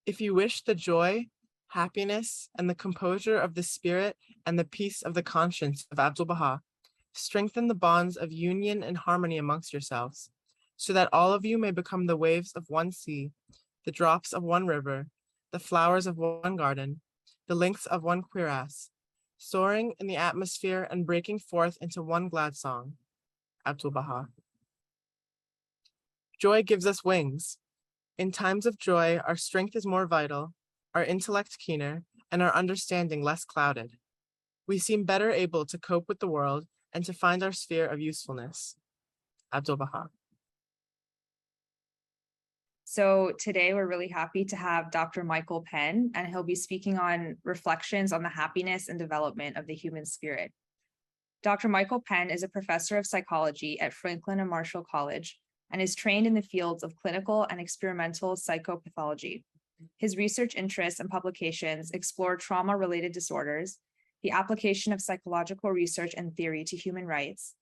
If you wish the joy, happiness, and the composure of the spirit and the peace of the conscience of Abdu'l-Baha, strengthen the bonds of union and harmony amongst yourselves, so that all of you may become the waves of one sea, the drops of one river, the flowers of one garden, the lengths of one cuirass, soaring in the atmosphere and breaking forth into one glad song. Abdu'l-Baha. Joy gives us wings. In times of joy, our strength is more vital, our intellect keener, and our understanding less clouded. We seem better able to cope with the world and to find our sphere of usefulness. Abdu'l-Baha. So today we're really happy to have Dr. Michael Penn, and he'll be speaking on reflections on the happiness and development of the human spirit. Dr. Michael Penn is a professor of psychology at Franklin and Marshall College and is trained in the fields of clinical and experimental psychopathology. His research interests and publications explore trauma-related disorders, the application of psychological research and theory to human rights,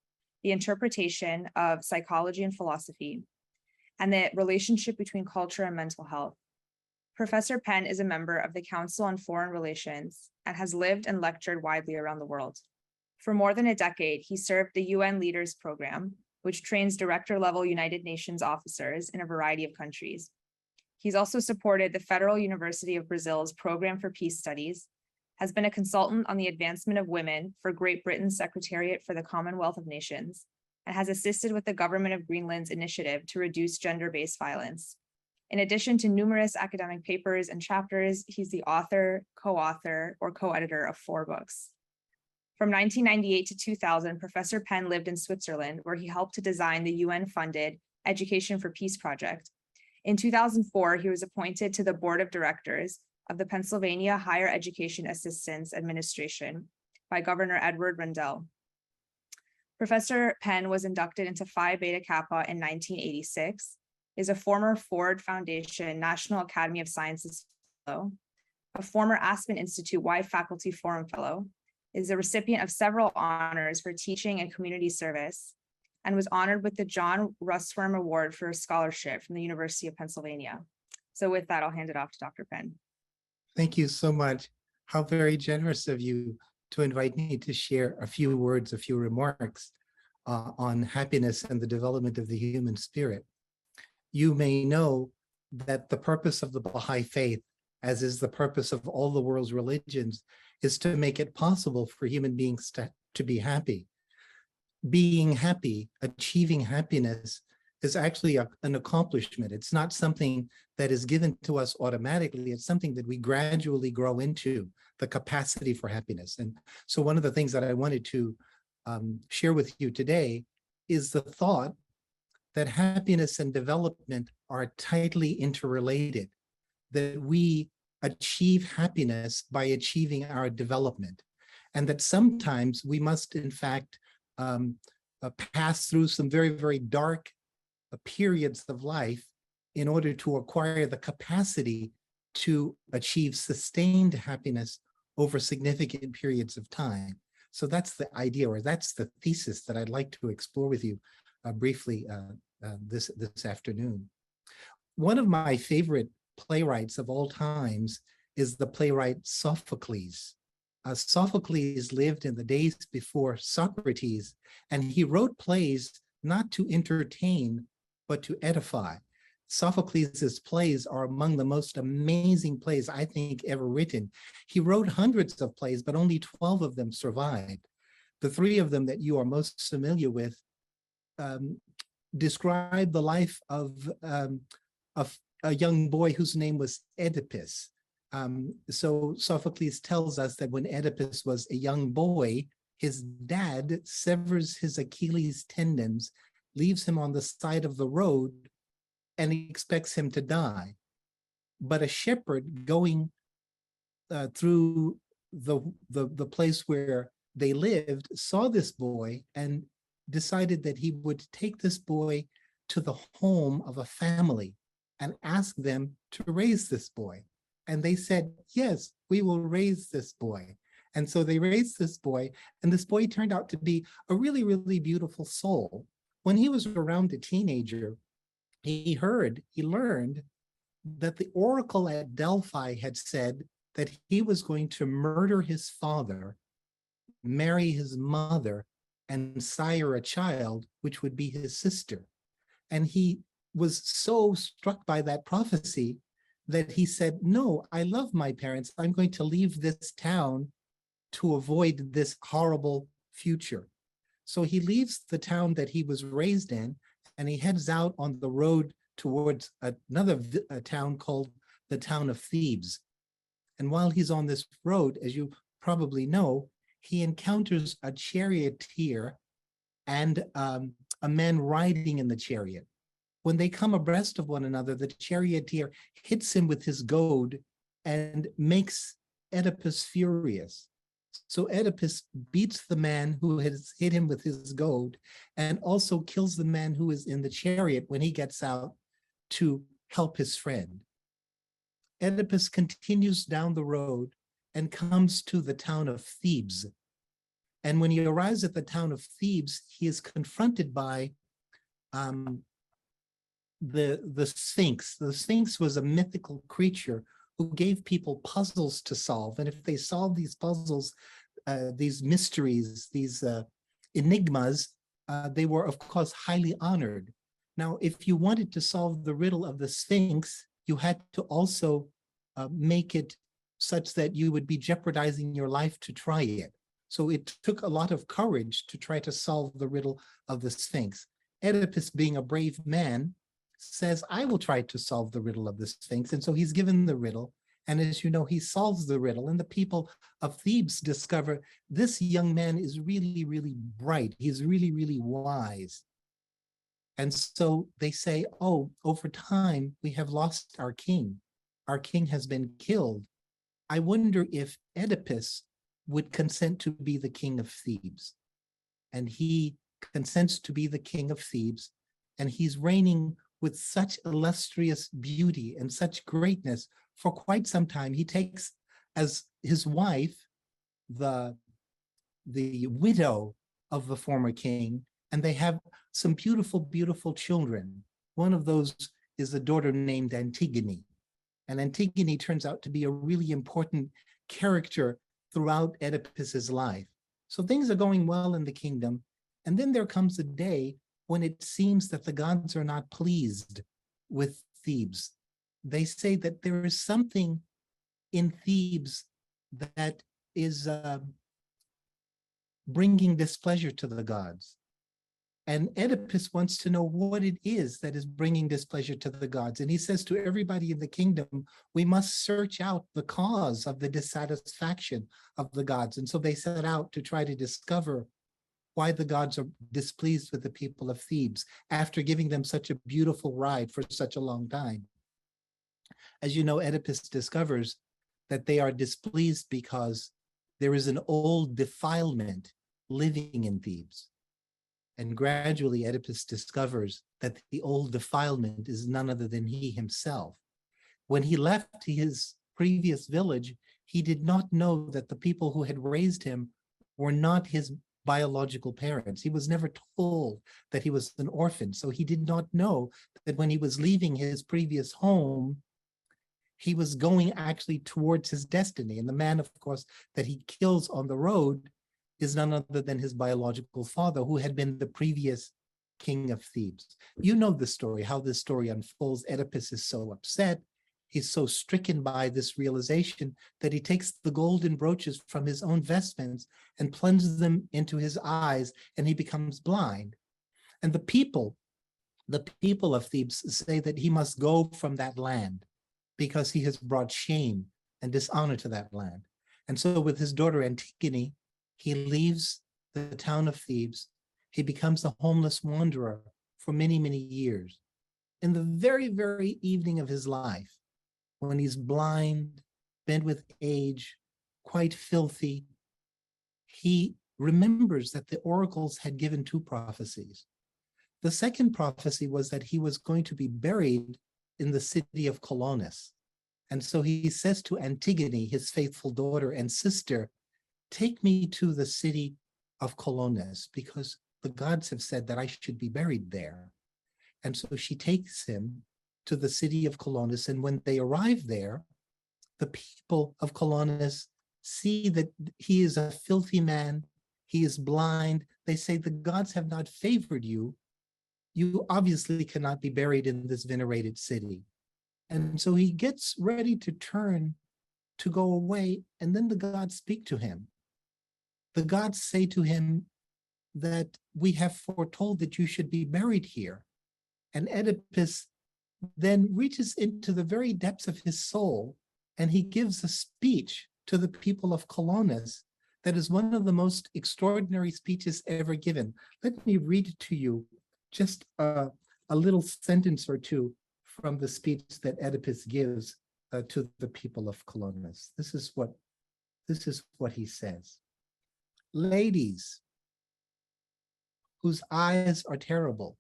the interpretation of psychology and philosophy, and the relationship between culture and mental health. Professor Penn is a member of the Council on Foreign Relations and has lived and lectured widely around the world. For more than a decade, he served the UN Leaders Program, which trains director-level United Nations officers in a variety of countries. He's also supported the Federal University of Brazil's Program for Peace Studies, has been a consultant on the advancement of women for Great Britain's Secretariat for the Commonwealth of Nations, and has assisted with the government of Greenland's initiative to reduce gender-based violence. In addition to numerous academic papers and chapters, he's the author, co-author, or co-editor of 4 books. From 1998 to 2000, Professor Penn lived in Switzerland, where he helped to design the UN-funded Education for Peace project. In 2004, he was appointed to the board of directors of the Pennsylvania Higher Education Assistance Administration by Governor Edward Rendell. Professor Penn was inducted into Phi Beta Kappa in 1986, is a former Ford Foundation National Academy of Sciences Fellow, a former Aspen Institute Wide Faculty Forum Fellow, is a recipient of several honors for teaching and community service, and was honored with the John Russwurm Award for Scholarship from the University of Pennsylvania. So with that, I'll hand it off to Dr. Penn. Thank you so much. How very generous of you to invite me to share a few words, a few remarks on happiness and the development of the human spirit. You may know that the purpose of the Baha'i faith, as is the purpose of all the world's religions, is to make it possible for human beings to be happy. Being happy, achieving happiness, is actually an accomplishment. It's not something that is given to us automatically. It's something that we gradually grow into, the capacity for happiness. And so one of the things that I wanted to share with you today is the thought that happiness and development are tightly interrelated, that we achieve happiness by achieving our development, and that sometimes we must, in fact, pass through some very, very dark periods of life in order to acquire the capacity to achieve sustained happiness over significant periods of time. So that's the idea, or that's the thesis that I'd like to explore with you briefly this afternoon. One of my favorite playwrights of all times is the playwright Sophocles. Sophocles lived in the days before Socrates, and he wrote plays not to entertain, but to edify. Sophocles' plays are among the most amazing plays I think ever written. He wrote hundreds of plays, but only 12 of them survived. The 3 of them that you are most familiar with describe the life of a young boy whose name was Oedipus. So Sophocles tells us that when Oedipus was a young boy, his dad severs his Achilles tendons, leaves him on the side of the road, and expects him to die. But a shepherd going through the place where they lived saw this boy and decided that he would take this boy to the home of a family and ask them to raise this boy. And they said, yes, we will raise this boy. And so they raised this boy, and this boy turned out to be a really, really beautiful soul. When he was around a teenager, he learned that the oracle at Delphi had said that he was going to murder his father, marry his mother, and sire a child, which would be his sister. And he was so struck by that prophecy that he said, no, I love my parents. I'm going to leave this town to avoid this horrible future. So he leaves the town that he was raised in, and he heads out on the road towards another town called the town of Thebes. And while he's on this road, as you probably know, he encounters a charioteer and a man riding in the chariot. When they come abreast of one another, the charioteer hits him with his goad and makes Oedipus furious. So Oedipus beats the man who has hit him with his goad and also kills the man who is in the chariot when he gets out to help his friend. Oedipus continues down the road and comes to the town of Thebes. And when he arrives at the town of Thebes, he is confronted by the Sphinx. The Sphinx was a mythical creature who gave people puzzles to solve. And if they solved these puzzles, these mysteries, these enigmas, they were, of course, highly honored. Now, if you wanted to solve the riddle of the Sphinx, you had to also make it such that you would be jeopardizing your life to try it. So it took a lot of courage to try to solve the riddle of the Sphinx. Oedipus, being a brave man, says, I will try to solve the riddle of the Sphinx. And so he's given the riddle. And as you know, he solves the riddle. And the people of Thebes discover this young man is really, really bright. He's really, really wise. And so they say, oh, over time, we have lost our king. Our king has been killed. I wonder if Oedipus would consent to be the king of Thebes. And he consents to be the king of Thebes. And he's reigning with such illustrious beauty and such greatness for quite some time. He takes as his wife the widow of the former king, and they have some beautiful, beautiful children. One of those is a daughter named Antigone. And Antigone turns out to be a really important character throughout Oedipus's life. So things are going well in the kingdom. And then there comes a day when it seems that the gods are not pleased with Thebes. They say that there is something in Thebes that is bringing displeasure to the gods. And Oedipus wants to know what it is that is bringing displeasure to the gods. And he says to everybody in the kingdom, we must search out the cause of the dissatisfaction of the gods. And so they set out to try to discover why the gods are displeased with the people of Thebes after giving them such a beautiful ride for such a long time. As you know, Oedipus discovers that they are displeased because there is an old defilement living in Thebes. And gradually Oedipus discovers that the old defilement is none other than he himself. When he left his previous village, he did not know that the people who had raised him were not his biological parents. He was never told that he was an orphan. So he did not know that when he was leaving his previous home, he was going actually towards his destiny. And the man, of course, that he kills on the road is none other than his biological father, who had been the previous king of Thebes. You know the story, how this story unfolds. Oedipus is so upset. He's so stricken by this realization that he takes the golden brooches from his own vestments and plunges them into his eyes, and he becomes blind. And the people of Thebes say that he must go from that land because he has brought shame and dishonor to that land. And so with his daughter Antigone, he leaves the town of Thebes. He becomes a homeless wanderer for many, many years. In the very, very evening of his life, when he's blind, bent with age, quite filthy, he remembers that the oracles had given two prophecies. The second prophecy was that he was going to be buried in the city of Colonus. And so he says to Antigone, his faithful daughter and sister, take me to the city of Colonus, because the gods have said that I should be buried there. And so she takes him to the city of Colonus. And when they arrive there, the people of Colonus see that he is a filthy man, he is blind. They say, the gods have not favored you. You obviously cannot be buried in this venerated city. And so he gets ready to turn to go away, and then the gods speak to him. The gods say to him that we have foretold that you should be buried here. And Oedipus then reaches into the very depths of his soul, and he gives a speech to the people of Colonus that is one of the most extraordinary speeches ever given. Let me read to you just a little sentence or two from the speech that Oedipus gives to the people of Colonus. This is what he says. Ladies, whose eyes are terrible,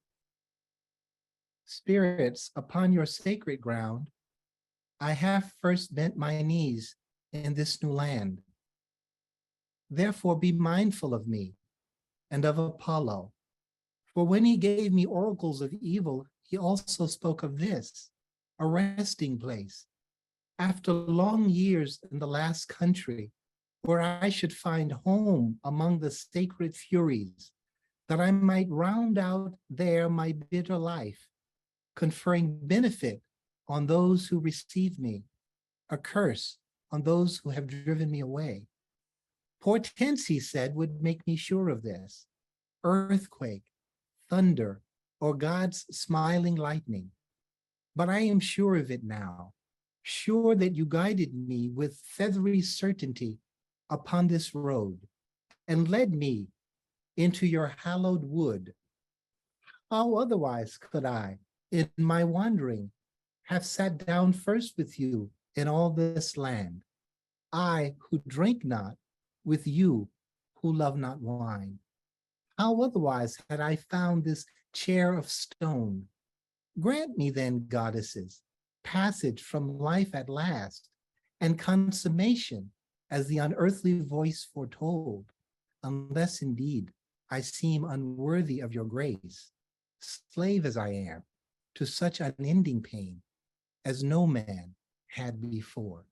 spirits upon your sacred ground, I have first bent my knees in this new land. Therefore be mindful of me and of Apollo. For when he gave me oracles of evil, he also spoke of this, a resting place, after long years in the last country, where I should find home among the sacred furies, that I might round out there my bitter life, conferring benefit on those who receive me, a curse on those who have driven me away. Portents, he said, would make me sure of this. Earthquake, thunder, or God's smiling lightning. But I am sure of it now, sure that you guided me with feathery certainty upon this road, and led me into your hallowed wood. How otherwise could I, in my wandering, have sat down first with you in all this land, I who drink not, with you who love not wine? How otherwise had I found this chair of stone? Grant me then, goddesses, passage from life at last, and consummation as the unearthly voice foretold, unless indeed I seem unworthy of your grace, slave as I am to such unending pain as no man had before.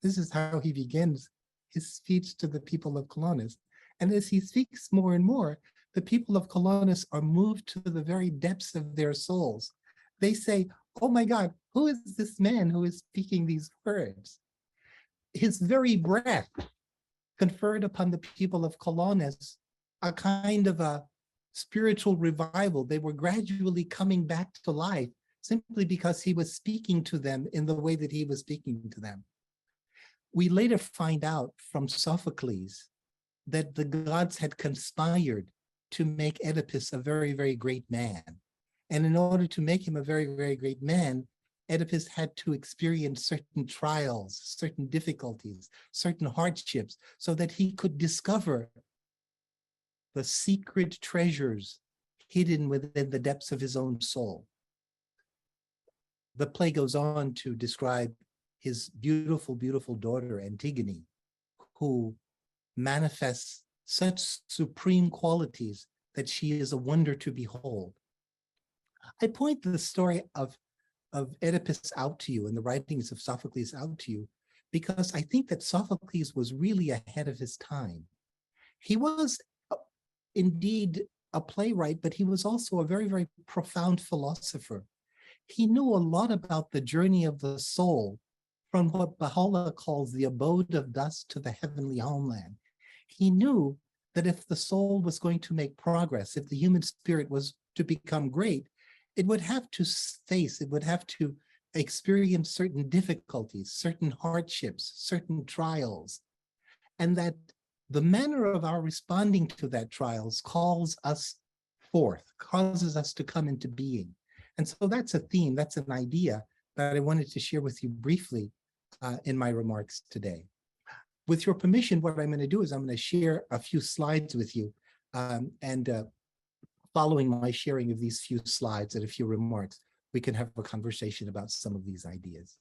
This is how he begins his speech to the people of Colonus. And as he speaks more and more, the people of Colonus are moved to the very depths of their souls. They say, oh my God, who is this man who is speaking these words? His very breath conferred upon the people of Colonus a kind of a spiritual revival. They were gradually coming back to life simply because he was speaking to them in the way that he was speaking to them. We later find out from Sophocles that the gods had conspired to make Oedipus a very, very great man. And in order to make him a very, very great man, Oedipus had to experience certain trials, certain difficulties, certain hardships, so that he could discover the secret treasures hidden within the depths of his own soul. The play goes on to describe his beautiful, beautiful daughter, Antigone, who manifests such supreme qualities that she is a wonder to behold. I point the story of Oedipus out to you and the writings of Sophocles out to you because I think that Sophocles was really ahead of his time. He was indeed a playwright, but he was also a very, very profound philosopher. He knew a lot about the journey of the soul from what Baha'u'llah calls the abode of dust to the heavenly homeland. He knew that if the soul was going to make progress, if the human spirit was to become great, it would have to face, it would have to experience certain difficulties, certain hardships, certain trials, and that the manner of our responding to that trials calls us forth, causes us to come into being. And so that's a theme, that's an idea that I wanted to share with you briefly in my remarks today. With your permission, what I'm going to do is I'm going to share a few slides with you, and following my sharing of these few slides and a few remarks, we can have a conversation about some of these ideas.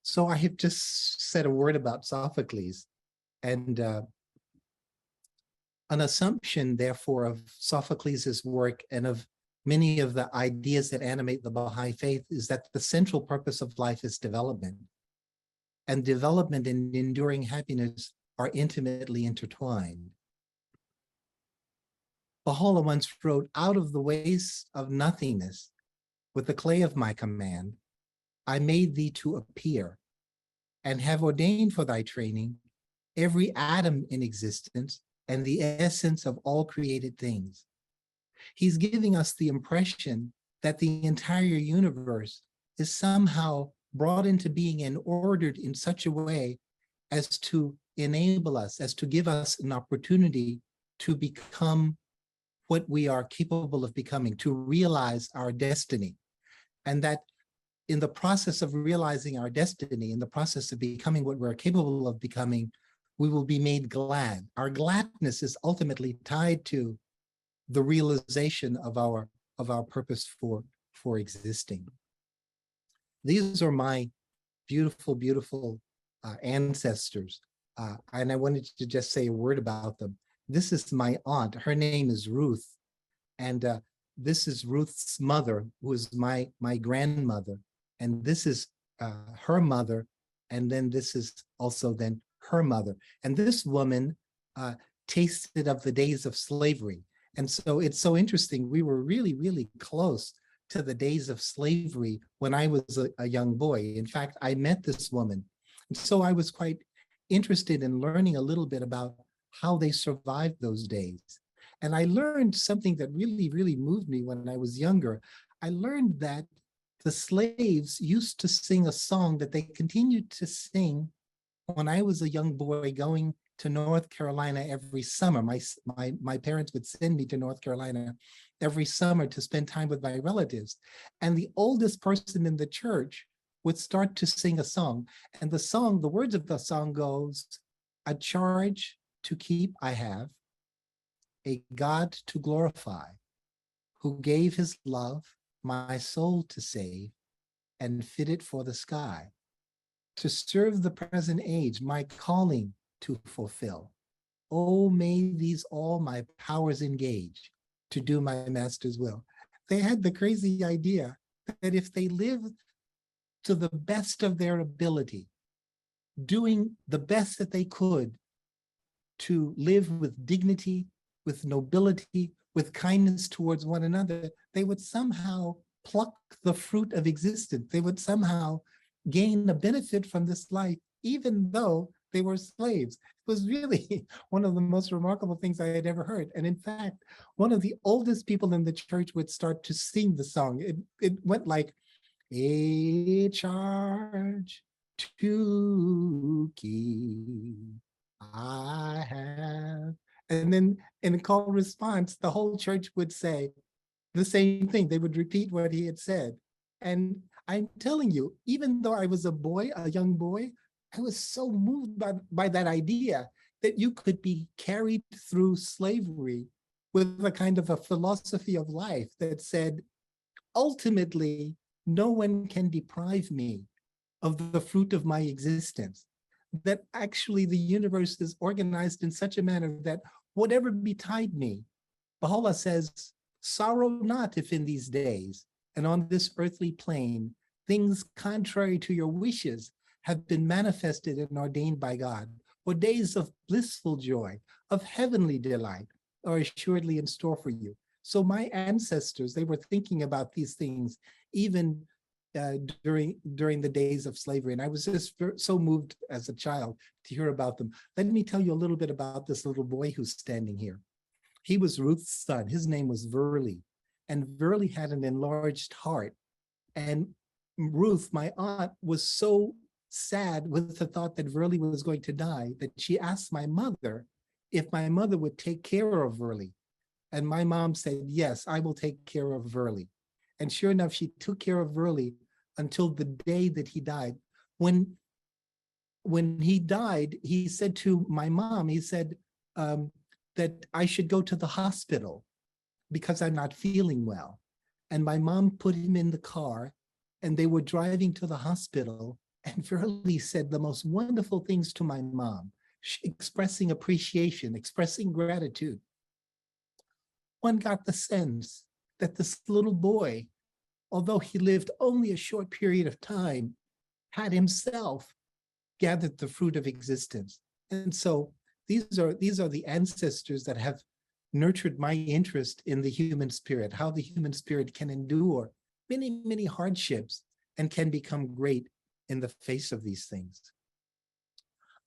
So I have just said a word about Sophocles, and an assumption, therefore, of Sophocles' work and of many of the ideas that animate the Baha'i faith is that the central purpose of life is development. And development and enduring happiness are intimately intertwined. Baha'u'llah once wrote, "Out of the waste of nothingness, with the clay of my command, I made thee to appear, and have ordained for thy training every atom in existence and the essence of all created things." He's giving us the impression that the entire universe is somehow brought into being and ordered in such a way as to enable us, as to give us an opportunity to become what we are capable of becoming, to realize our destiny. And that in the process of realizing our destiny, in the process of becoming what we're capable of becoming, we will be made glad. Our gladness is ultimately tied to the realization of our purpose for existing. These are my beautiful, beautiful ancestors. And I wanted to just say a word about them. This is my aunt. Her name is Ruth. And this is Ruth's mother, who is my grandmother. And this is her mother. And then this is also then her mother. And this woman tasted of the days of slavery. And so it's so interesting. We were really, really close to the days of slavery when I was a young boy. In fact, I met this woman. And so I was quite interested in learning a little bit about how they survived those days. And I learned something that really, really moved me when I was younger. I learned that the slaves used to sing a song that they continued to sing when I was a young boy going to North Carolina every summer. My parents would send me to North Carolina every summer to spend time with my relatives. And the oldest person in the church would start to sing a song. And the words of the song goes, "A charge to keep I have, a God to glorify, who gave his love my soul to save and fit it for the sky, to serve the present age, my calling to fulfill. Oh, may these all my powers engage to do my master's will." They had the crazy idea that if they lived to the best of their ability, doing the best that they could to live with dignity, with nobility, with kindness towards one another, they would somehow pluck the fruit of existence. They would somehow gain a benefit from this life, even though they were slaves. It was really one of the most remarkable things I had ever heard. And in fact, one of the oldest people in the church would start to sing the song. It went like, "A charge to keep I have." And then in a call response, the whole church would say the same thing. They would repeat what he had said. And I'm telling you, even though I was a young boy, I was so moved by that idea that you could be carried through slavery with a kind of a philosophy of life that said, ultimately, no one can deprive me of the fruit of my existence. That actually the universe is organized in such a manner that whatever betide me, Baha'u'llah says, sorrow not if in these days and on this earthly plane, things contrary to your wishes have been manifested and ordained by God, or days of blissful joy, of heavenly delight are assuredly in store for you. So my ancestors, they were thinking about these things even during the days of slavery. And I was just so moved as a child to hear about them. Let me tell you a little bit about this little boy who's standing here. He was Ruth's son. His name was Verley. And Verley had an enlarged heart. And Ruth, my aunt, was so sad with the thought that Verley was going to die that she asked my mother if my mother would take care of Verley. And my mom said, yes, I will take care of Verley. And sure enough, she took care of Verley until the day that he died. When he died, he said to my mom, he said that I should go to the hospital because I'm not feeling well. And my mom put him in the car and they were driving to the hospital. And Verley said the most wonderful things to my mom, expressing appreciation, expressing gratitude. One got the sense that this little boy, although he lived only a short period of time, had himself gathered the fruit of existence. And so these are the ancestors that have nurtured my interest in the human spirit, how the human spirit can endure many, many hardships and can become great in the face of these things.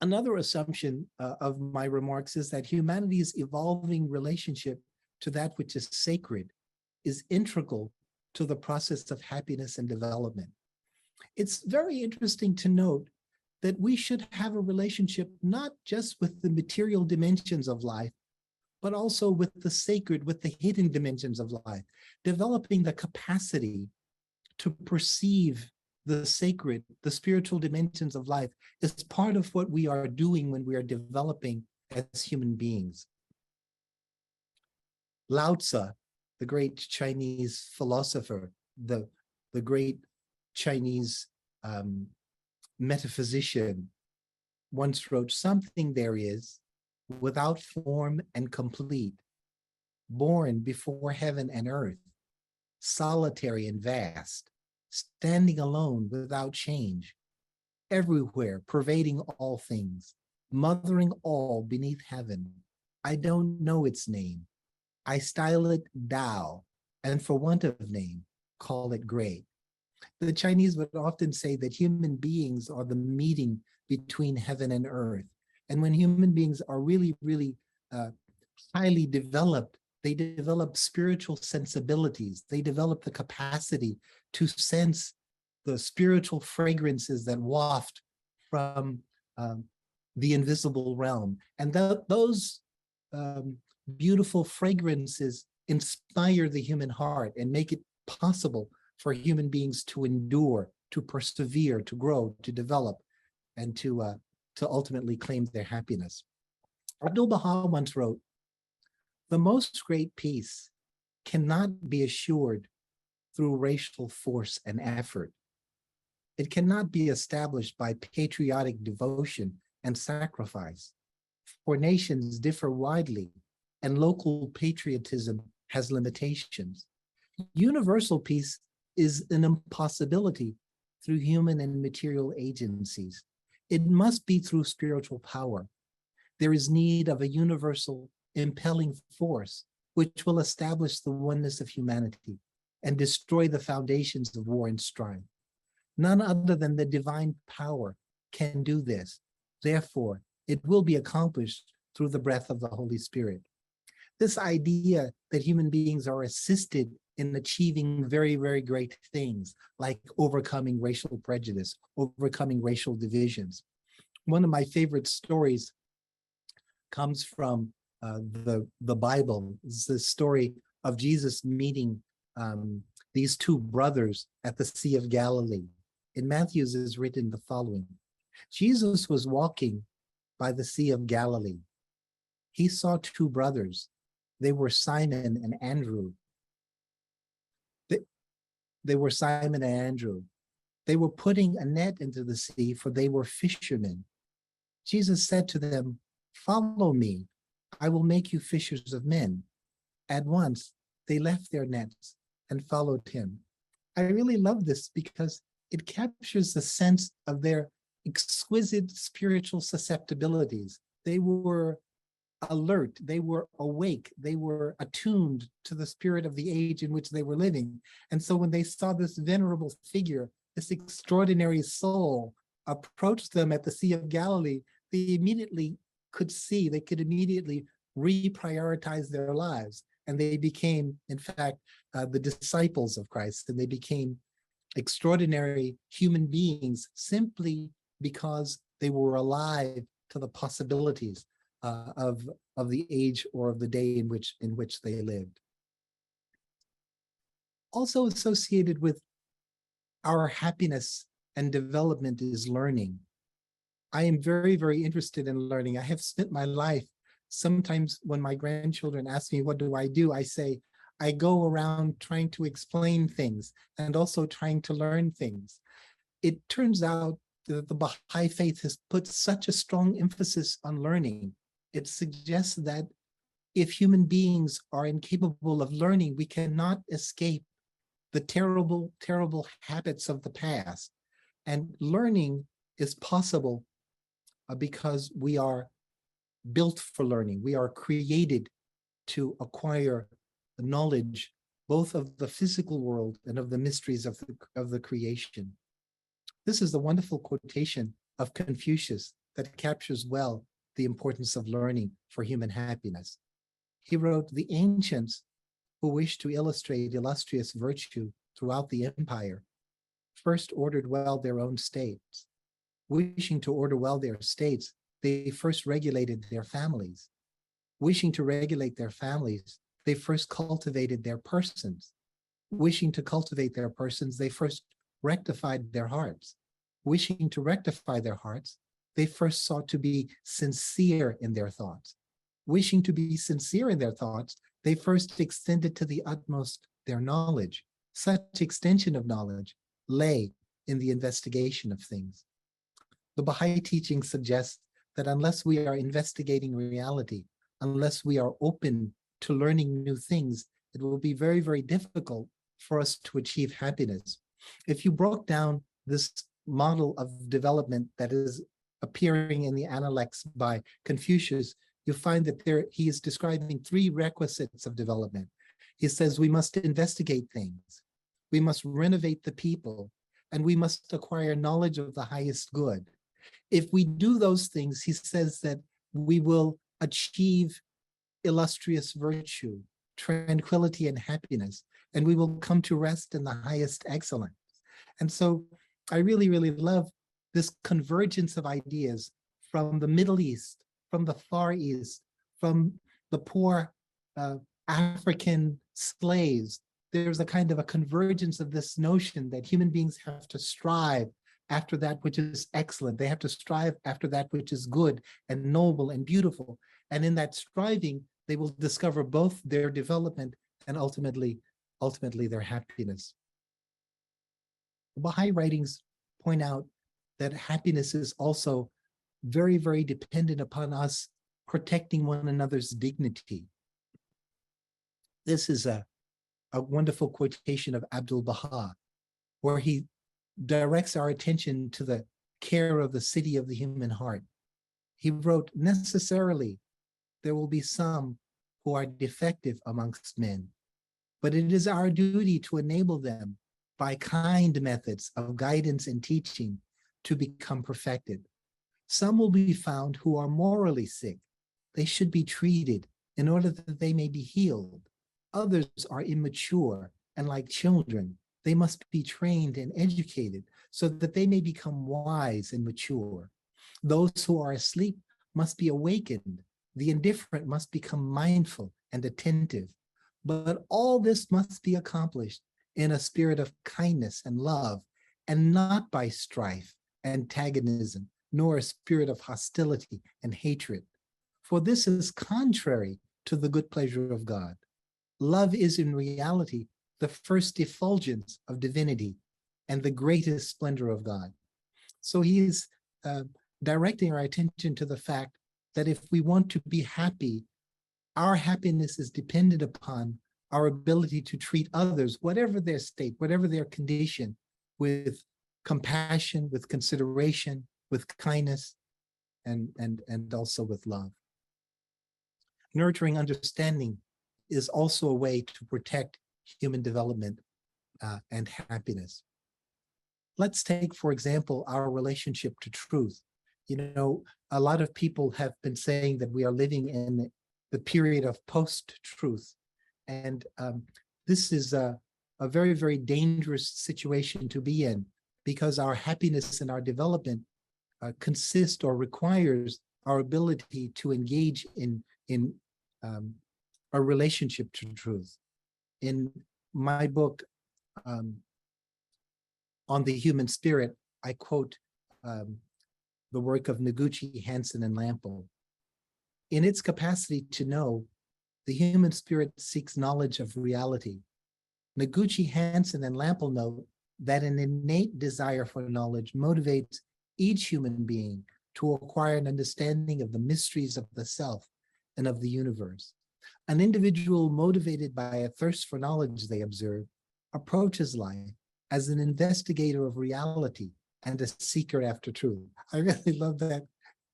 Another assumption of my remarks is that humanity's evolving relationship to that which is sacred is integral to the process of happiness and development. It's very interesting to note that we should have a relationship not just with the material dimensions of life, but also with the sacred, with the hidden dimensions of life, developing the capacity to perceive the sacred, the spiritual dimensions of life is part of what we are doing when we are developing as human beings. Lao Tzu, the great Chinese philosopher, the great Chinese metaphysician, once wrote, "Something there is, without form and complete, born before heaven and earth, solitary and vast, standing alone without change, everywhere, pervading all things, mothering all beneath heaven. I don't know its name. I style it Tao, and for want of name, call it great." The Chinese would often say that human beings are the meeting between heaven and earth. And when human beings are really, really highly developed, they develop spiritual sensibilities. They develop the capacity to sense the spiritual fragrances that waft from the invisible realm. And those beautiful fragrances inspire the human heart and make it possible for human beings to endure, to persevere, to grow, to develop, and to ultimately claim their happiness. Abdu'l-Baha once wrote, "The most great peace cannot be assured through racial force and effort. It cannot be established by patriotic devotion and sacrifice, for nations differ widely and local patriotism has limitations. Universal peace is an impossibility through human and material agencies. It must be through spiritual power. There is need of a universal impelling force which will establish the oneness of humanity and destroy the foundations of war and strife. None other than the divine power can do this. Therefore, it will be accomplished through the breath of the Holy Spirit." This idea that human beings are assisted in achieving very, very great things, like overcoming racial prejudice, overcoming racial divisions. One of my favorite stories comes from the Bible. It's the story of Jesus meeting these two brothers at the Sea of Galilee. In Matthew's is written the following: Jesus was walking by the Sea of Galilee. He saw two brothers. They were Simon and Andrew. They were Simon and Andrew. They were putting a net into the sea, for they were fishermen. Jesus said to them, "Follow me. I will make you fishers of men." At once, they left their nets and followed him. I really love this because it captures the sense of their exquisite spiritual susceptibilities. They were alert, they were awake, they were attuned to the spirit of the age in which they were living. And so when they saw this venerable figure, this extraordinary soul approach them at the Sea of Galilee, they immediately could see, they could immediately reprioritize their lives. And they became, in fact, the disciples of Christ, and they became extraordinary human beings simply because they were alive to the possibilities of the age or of the day in which they lived. Also associated with our happiness and development is learning. I am very, very interested in learning. I have spent my life, sometimes when my grandchildren ask me, what do? I say, I go around trying to explain things and also trying to learn things. It turns out that the Baha'i faith has put such a strong emphasis on learning. It suggests that if human beings are incapable of learning, we cannot escape the terrible, terrible habits of the past. And learning is possible because we are built for learning. We are created to acquire knowledge, both of the physical world and of the mysteries of the creation. This is the wonderful quotation of Confucius that captures well the importance of learning for human happiness. He wrote, "The ancients who wished to illustrate illustrious virtue throughout the empire first ordered well their own states. Wishing to order well their states, they first regulated their families. Wishing to regulate their families, they first cultivated their persons. Wishing to cultivate their persons, they first rectified their hearts. Wishing to rectify their hearts, they first sought to be sincere in their thoughts. Wishing to be sincere in their thoughts, they first extended to the utmost their knowledge. Such extension of knowledge lay in the investigation of things." The Baha'i teaching suggests that unless we are investigating reality, unless we are open to learning new things, it will be very, very difficult for us to achieve happiness. If you broke down this model of development that is appearing in the Analects by Confucius, you find that he is describing three requisites of development. He says we must investigate things, we must renovate the people, and we must acquire knowledge of the highest good. If we do those things, he says that we will achieve illustrious virtue, tranquility, and happiness, and we will come to rest in the highest excellence. And so I really, really love this convergence of ideas from the Middle East, from the Far East, from the poor African slaves. There's a kind of a convergence of this notion that human beings have to strive after that which is excellent. They have to strive after that which is good and noble and beautiful. And in that striving, they will discover both their development and ultimately their happiness. The Baha'i writings point out that happiness is also very, very dependent upon us protecting one another's dignity. This is a wonderful quotation of Abdu'l-Baha, where he directs our attention to the care of the city of the human heart. He wrote, "Necessarily, there will be some who are defective amongst men, but it is our duty to enable them by kind methods of guidance and teaching to become perfected. Some will be found who are morally sick. They should be treated in order that they may be healed. Others are immature and like children. They must be trained and educated so that they may become wise and mature. Those who are asleep must be awakened. The indifferent must become mindful and attentive. But all this must be accomplished in a spirit of kindness and love, and not by strife, antagonism, nor a spirit of hostility and hatred. For this is contrary to the good pleasure of God. Love is in reality the first effulgence of divinity and the greatest splendor of God." So he is directing our attention to the fact that if we want to be happy, our happiness is dependent upon our ability to treat others, whatever their state, whatever their condition, with compassion, with consideration, with kindness, and also with love. Nurturing understanding is also a way to protect human development and happiness. Let's take, for example, our relationship to truth. You know, a lot of people have been saying that we are living in the period of post-truth. And this is a very, very dangerous situation to be in, because our happiness and our development consist or requires our ability to engage in a relationship to truth. In my book, On the Human Spirit, I quote the work of Noguchi, Hansen, and Lample. In its capacity to know, the human spirit seeks knowledge of reality. Noguchi, Hansen, and Lample note that an innate desire for knowledge motivates each human being to acquire an understanding of the mysteries of the self and of the universe. An individual motivated by a thirst for knowledge, they observe, approaches life as an investigator of reality and a seeker after truth. I really love that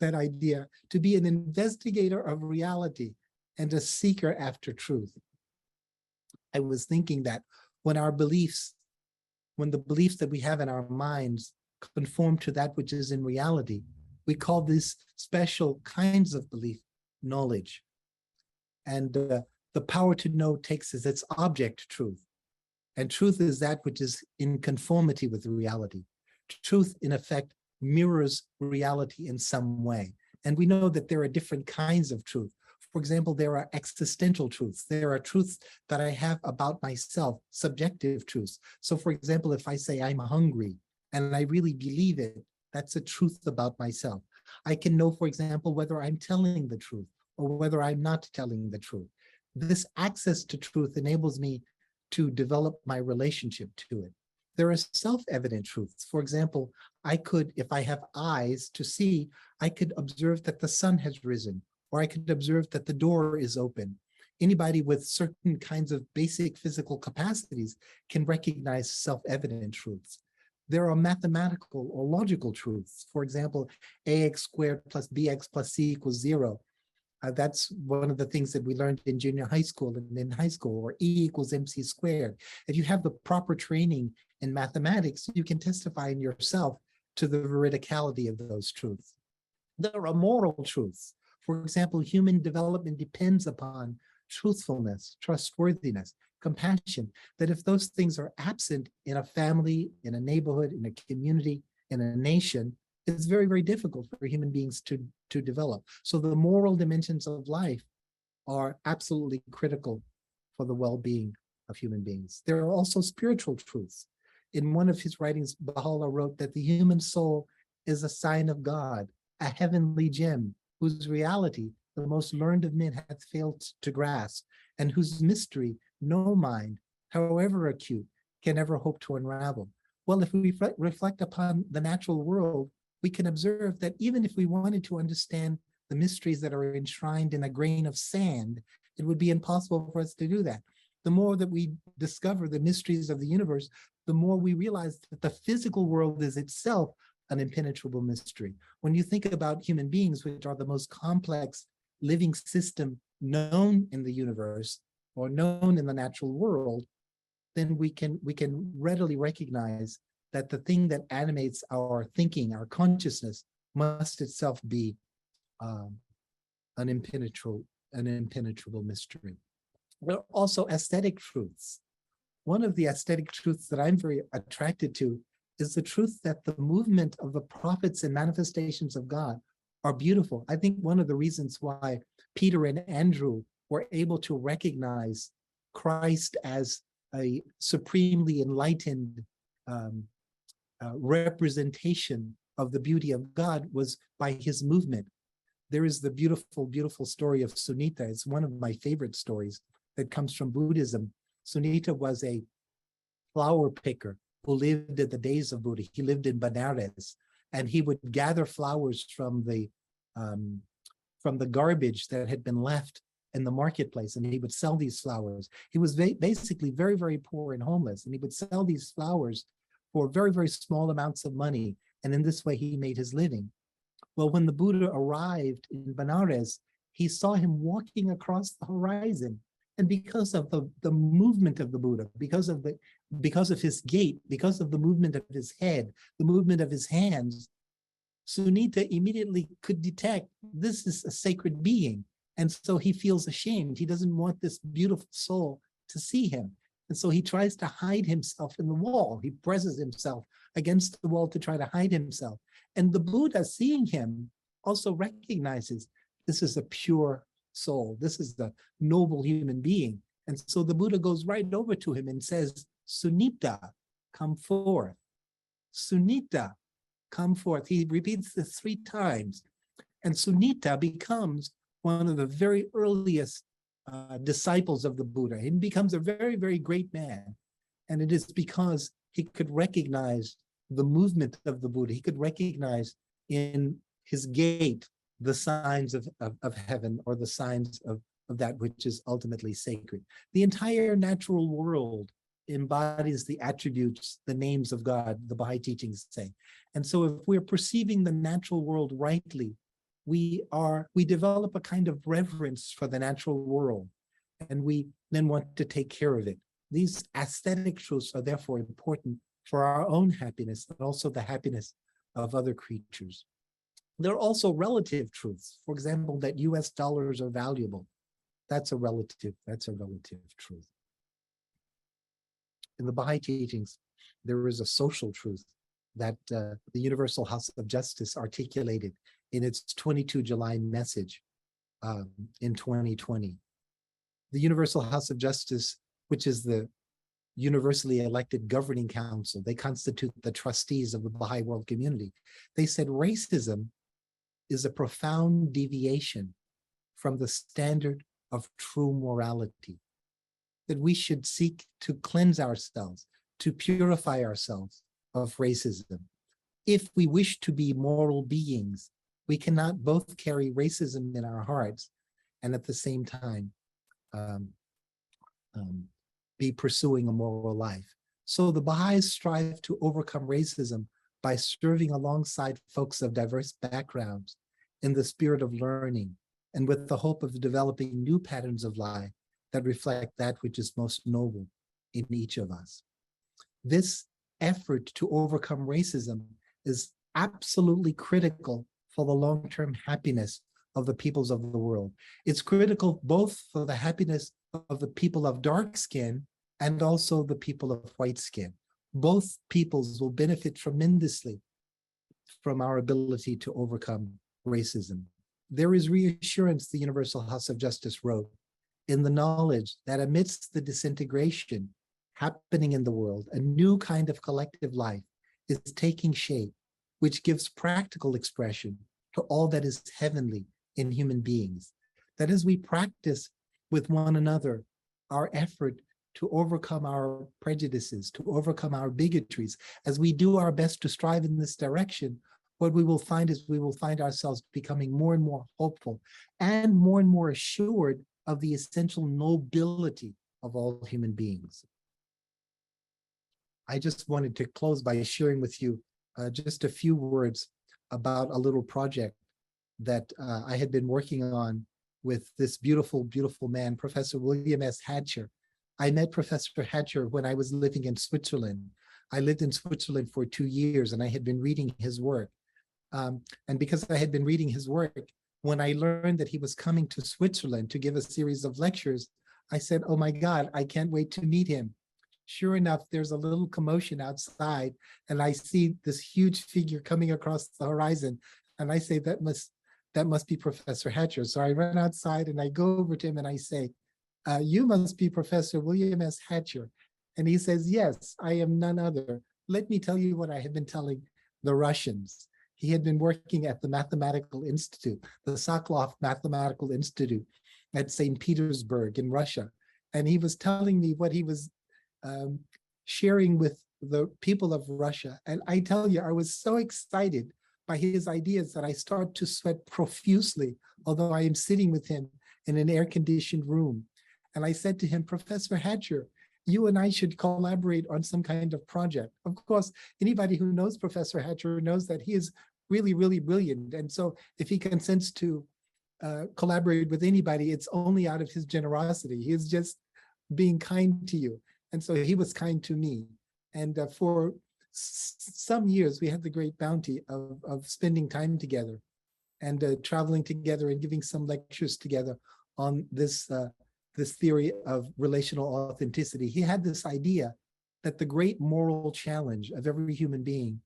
idea, to be an investigator of reality and a seeker after truth. I was thinking that when the beliefs that we have in our minds conform to that which is in reality, we call these special kinds of belief knowledge. And the power to know takes as its object truth. And truth is that which is in conformity with reality. Truth, in effect, mirrors reality in some way. And we know that there are different kinds of truth. For example, there are existential truths. There are truths that I have about myself, subjective truths. So for example, if I say I'm hungry and I really believe it, that's a truth about myself. I can know, for example, whether I'm telling the truth or whether I'm not telling the truth. This access to truth enables me to develop my relationship to it. There are self-evident truths. For example, I could, if I have eyes to see, I could observe that the sun has risen, or I could observe that the door is open. Anybody with certain kinds of basic physical capacities can recognize self-evident truths. There are mathematical or logical truths. For example, ax squared plus bx plus c equals 0. That's one of the things that we learned in junior high school and in high school, or E equals MC squared. If you have the proper training in mathematics, you can testify in yourself to the veridicality of those truths. There are moral truths. For example, human development depends upon truthfulness, trustworthiness, compassion, that if those things are absent in a family, in a neighborhood, in a community, in a nation, it's very, very difficult for human beings to develop. So the moral dimensions of life are absolutely critical for the well-being of human beings. There are also spiritual truths. In one of his writings, Baha'u'llah wrote that the human soul is a sign of God, a heavenly gem, whose reality the most learned of men hath failed to grasp, and whose mystery no mind, however acute, can ever hope to unravel. Well, if we reflect upon the natural world, we can observe that even if we wanted to understand the mysteries that are enshrined in a grain of sand, it would be impossible for us to do that. The more that we discover the mysteries of the universe, the more we realize that the physical world is itself an impenetrable mystery. When you think about human beings, which are the most complex living system known in the universe or known in the natural world, then we can readily recognize that the thing that animates our thinking, our consciousness, must itself be an impenetrable mystery. There are also aesthetic truths. One of the aesthetic truths that I'm very attracted to is the truth that the movement of the prophets and manifestations of God are beautiful. I think one of the reasons why Peter and Andrew were able to recognize Christ as a supremely enlightened representation of the beauty of God was by his movement. There is the beautiful, beautiful story of Sunita. It's one of my favorite stories that comes from Buddhism. Sunita was a flower picker who lived in the days of Buddha. He lived in Benares, and he would gather flowers from the garbage that had been left in the marketplace, and he would sell these flowers. He was basically very, very poor and homeless, and he would sell these flowers for very, very small amounts of money, and in this way he made his living. Well, when the Buddha arrived in Benares, he saw him walking across the horizon, and because of the movement of the Buddha, because of his gait, because of the movement of his head, the movement of his hands, Sunita immediately could detect this is a sacred being. And so he feels ashamed. He doesn't want this beautiful soul to see him. And so he tries to hide himself in the wall. He presses himself against the wall to try to hide himself. And the Buddha, seeing him, also recognizes this is a pure soul. This is the noble human being. And so the Buddha goes right over to him and says, Sunita, come forth. Sunita, come forth. He repeats this 3 times. And Sunita becomes one of the very earliest disciples of the Buddha. He becomes a very, very great man. And it is because he could recognize the movement of the Buddha. He could recognize in his gait the signs of heaven or the signs of of that which is ultimately sacred. The entire natural world embodies the attributes, the names of God, the Baha'i teachings say. And so if we're perceiving the natural world rightly, we develop a kind of reverence for the natural world, and we then want to take care of it. These aesthetic truths are therefore important for our own happiness and also the happiness of other creatures. There are also relative truths. For example, that US dollars are valuable. That's a relative truth. In the Baha'i teachings, there is a social truth that the Universal House of Justice articulated in its 22 July message in 2020. The Universal House of Justice, which is the universally elected governing council, they constitute the trustees of the Baha'i world community. They said racism is a profound deviation from the standard of true morality, that we should seek to cleanse ourselves, to purify ourselves of racism. If we wish to be moral beings, we cannot both carry racism in our hearts and at the same time be pursuing a moral life. So the Baha'is strive to overcome racism by serving alongside folks of diverse backgrounds in the spirit of learning and with the hope of developing new patterns of life that reflect that which is most noble in each of us. This effort to overcome racism is absolutely critical for the long-term happiness of the peoples of the world. It's critical both for the happiness of the people of dark skin and also the people of white skin. Both peoples will benefit tremendously from our ability to overcome racism. There is reassurance, the Universal House of Justice wrote, in the knowledge that amidst the disintegration happening in the world, a new kind of collective life is taking shape, which gives practical expression to all that is heavenly in human beings. That as we practice with one another our effort to overcome our prejudices, to overcome our bigotries, as we do our best to strive in this direction, what we will find is we will find ourselves becoming more and more hopeful and more assured of the essential nobility of all human beings. I just wanted to close by sharing with you just a few words about a little project that I had been working on with this beautiful, beautiful man, Professor William S. Hatcher. I met Professor Hatcher when I was living in Switzerland. I lived in Switzerland for 2 years and I had been reading his work. And because I had been reading his work, when I learned that he was coming to Switzerland to give a series of lectures, I said, oh my God, I can't wait to meet him. Sure enough, there's a little commotion outside and I see this huge figure coming across the horizon. And I say, that must be Professor Hatcher. So I run outside and I go over to him and I say, you must be Professor William S. Hatcher. And he says, yes, I am none other. Let me tell you what I have been telling the Russians. He had been working at the Mathematical Institute, the Sokolov Mathematical Institute at St. Petersburg in Russia. And he was telling me what he was sharing with the people of Russia. And I tell you, I was so excited by his ideas that I start to sweat profusely, although I am sitting with him in an air-conditioned room. And I said to him, Professor Hatcher, you and I should collaborate on some kind of project. Of course, anybody who knows Professor Hatcher knows that he is really, really brilliant. And so if he consents to collaborate with anybody, it's only out of his generosity. He is just being kind to you. And so he was kind to me. And for some years, we had the great bounty of spending time together and traveling together and giving some lectures together on this theory of relational authenticity. He had this idea that the great moral challenge of every human being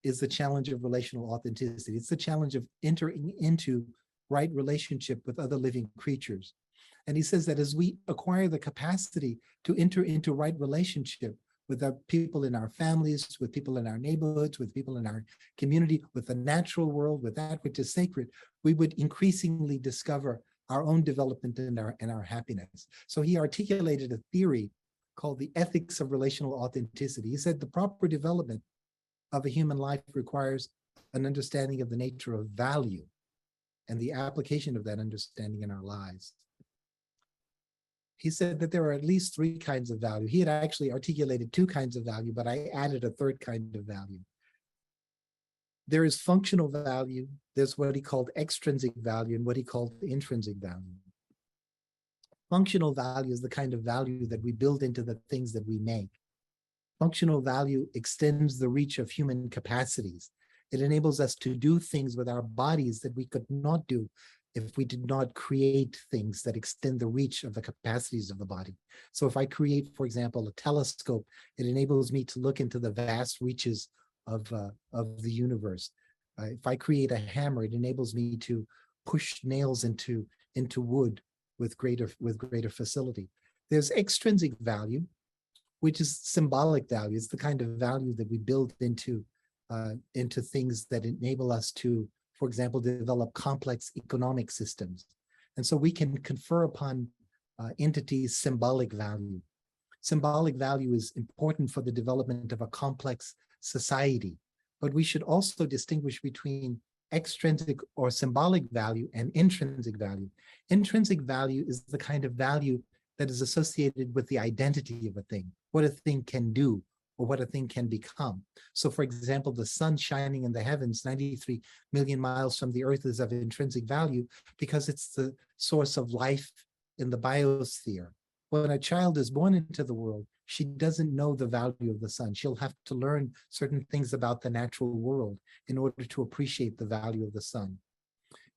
is the challenge of relational authenticity. It's the challenge of entering into right relationship with other living creatures. And he says that as we acquire the capacity to enter into right relationship with the people in our families, with people in our neighborhoods, with people in our community, with the natural world, with that which is sacred, we would increasingly discover our own development and our happiness. So he articulated a theory called the ethics of relational authenticity. He said the proper development of a human life requires an understanding of the nature of value and the application of that understanding in our lives. He said that there are at least three kinds of value. He had actually articulated two kinds of value, but I added a third kind of value. There is functional value, there's what he called extrinsic value, and what he called intrinsic value. Functional value is the kind of value that we build into the things that we make. Functional value extends the reach of human capacities. It enables us to do things with our bodies that we could not do if we did not create things that extend the reach of the capacities of the body. So if I create, for example, a telescope, it enables me to look into the vast reaches of the universe. If I create a hammer, it enables me to push nails into wood with greater facility. There's extrinsic value, which is symbolic value. It's the kind of value that we build into things that enable us to, for example, develop complex economic systems. And so we can confer upon entities symbolic value. Symbolic value is important for the development of a complex society, but we should also distinguish between extrinsic or symbolic value and intrinsic value. Intrinsic value is the kind of value that is associated with the identity of a thing, what a thing can do or what a thing can become. So for example, the sun shining in the heavens 93 million miles from the earth is of intrinsic value because it's the source of life in the biosphere. When a child is born into the world, she doesn't know the value of the sun. She'll have to learn certain things about the natural world in order to appreciate the value of the sun.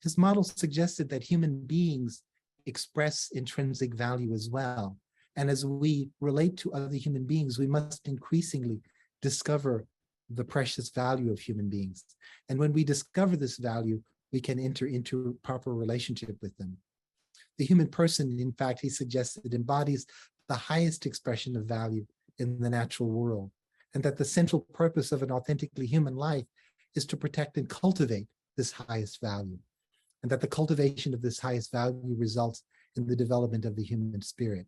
His model suggested that human beings express intrinsic value as well. And as we relate to other human beings, we must increasingly discover the precious value of human beings. And when we discover this value, we can enter into a proper relationship with them. The human person, in fact, he suggested, embodies the highest expression of value in the natural world, and that the central purpose of an authentically human life is to protect and cultivate this highest value, and that the cultivation of this highest value results in the development of the human spirit.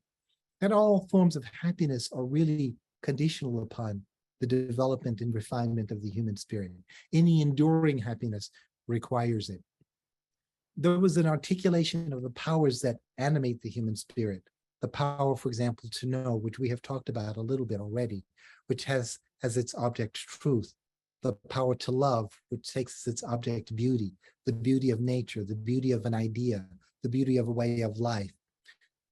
That all forms of happiness are really conditional upon the development and refinement of the human spirit. Any enduring happiness requires it. There was an articulation of the powers that animate the human spirit. The power, for example, to know, which we have talked about a little bit already, which has as its object truth. The power to love, which takes as its object beauty, the beauty of nature, the beauty of an idea, the beauty of a way of life.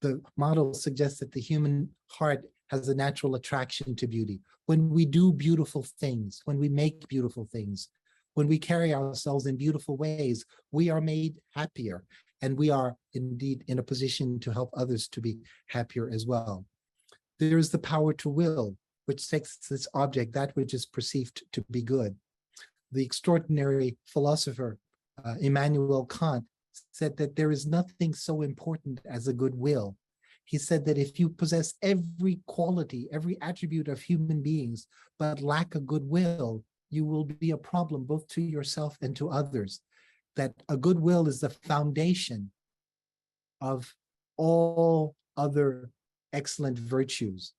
The model suggests that the human heart has a natural attraction to beauty. When we do beautiful things, when we make beautiful things, when we carry ourselves in beautiful ways, we are made happier, and we are indeed in a position to help others to be happier as well. There is the power to will, which takes its object that which is perceived to be good. The extraordinary philosopher Immanuel Kant said that there is nothing so important as a good will. He said that if you possess every quality, every attribute of human beings, but lack a good will, you will be a problem both to yourself and to others. That a good will is the foundation of all other excellent virtues.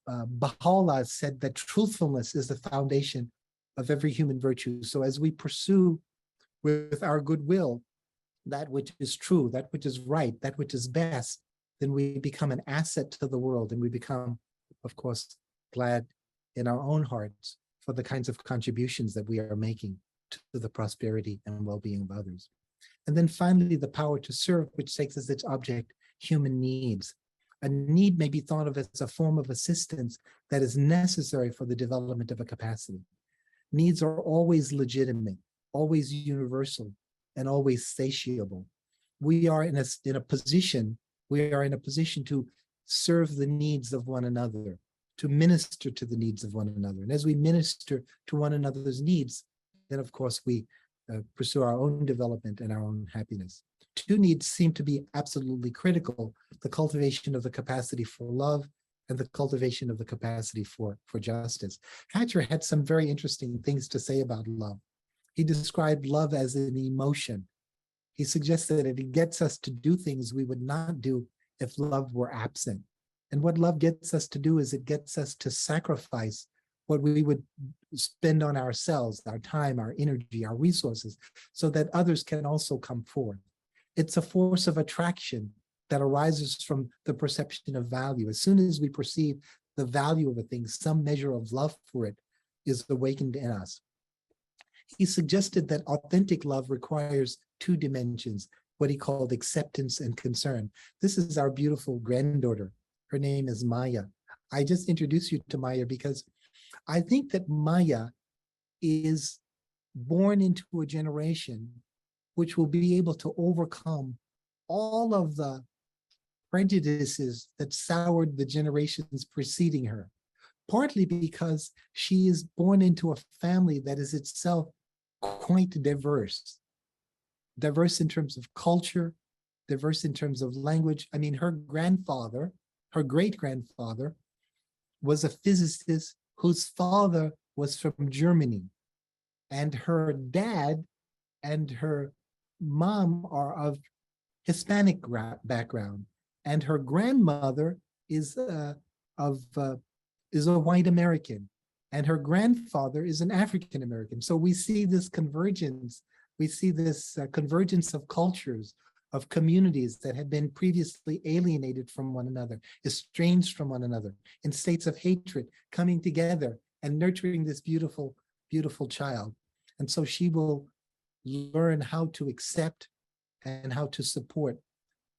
Baha'u'llah said that truthfulness is the foundation of every human virtue. So as we pursue with our goodwill that which is true, that which is right, that which is best, then we become an asset to the world, and we become, of course, glad in our own hearts for the kinds of contributions that we are making to the prosperity and well-being of others. And then finally, the power to serve, which takes as its object human needs. A need may be thought of as a form of assistance that is necessary for the development of a capacity. Needs are always legitimate, always universal, and always satiable. We are in a position to serve the needs of one another, to minister to the needs of one another. And as we minister to one another's needs, then of course we pursue our own development and our own happiness. Two needs seem to be absolutely critical: the cultivation of the capacity for love and the cultivation of the capacity for justice. Hatcher had some very interesting things to say about love. He described love as an emotion. He suggested that it gets us to do things we would not do if love were absent. And what love gets us to do is it gets us to sacrifice what we would spend on ourselves, our time, our energy, our resources, so that others can also come forth. It's a force of attraction that arises from the perception of value. As soon as we perceive the value of a thing, some measure of love for it is awakened in us. He suggested that authentic love requires two dimensions, what he called acceptance and concern. This is our beautiful granddaughter. Her name is Maya. I just introduced you to Maya because I think that Maya is born into a generation which will be able to overcome all of the prejudices that soured the generations preceding her, partly because she is born into a family that is itself quite diverse in terms of culture, diverse in terms of language. I mean, her grandfather, her great-grandfather, was a physicist whose father was from Germany, and her dad and her mom are of Hispanic background, and her grandmother is a white American, and her grandfather is an African American. So we see this convergence. We see this convergence of cultures, of communities that had been previously alienated from one another, estranged from one another, in states of hatred, coming together and nurturing this beautiful, beautiful child. And so she will learn how to accept and how to support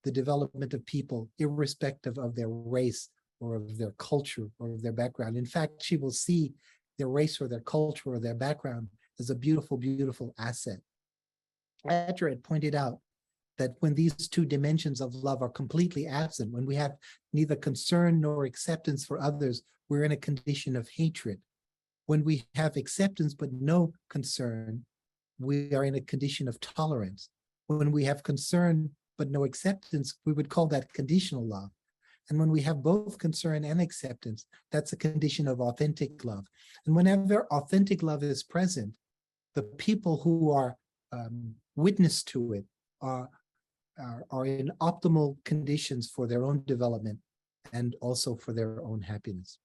the development of people, irrespective of their race or of their culture or of their background. In fact, she will see their race or their culture or their background as a beautiful, beautiful asset. Adler had pointed out that when these two dimensions of love are completely absent, when we have neither concern nor acceptance for others, we're in a condition of hatred. When we have acceptance but no concern, we are in a condition of tolerance. When we have concern but no acceptance, we would call that conditional love. And when we have both concern and acceptance, that's a condition of authentic love. And whenever authentic love is present, the people who are witness to it are in optimal conditions for their own development and also for their own happiness.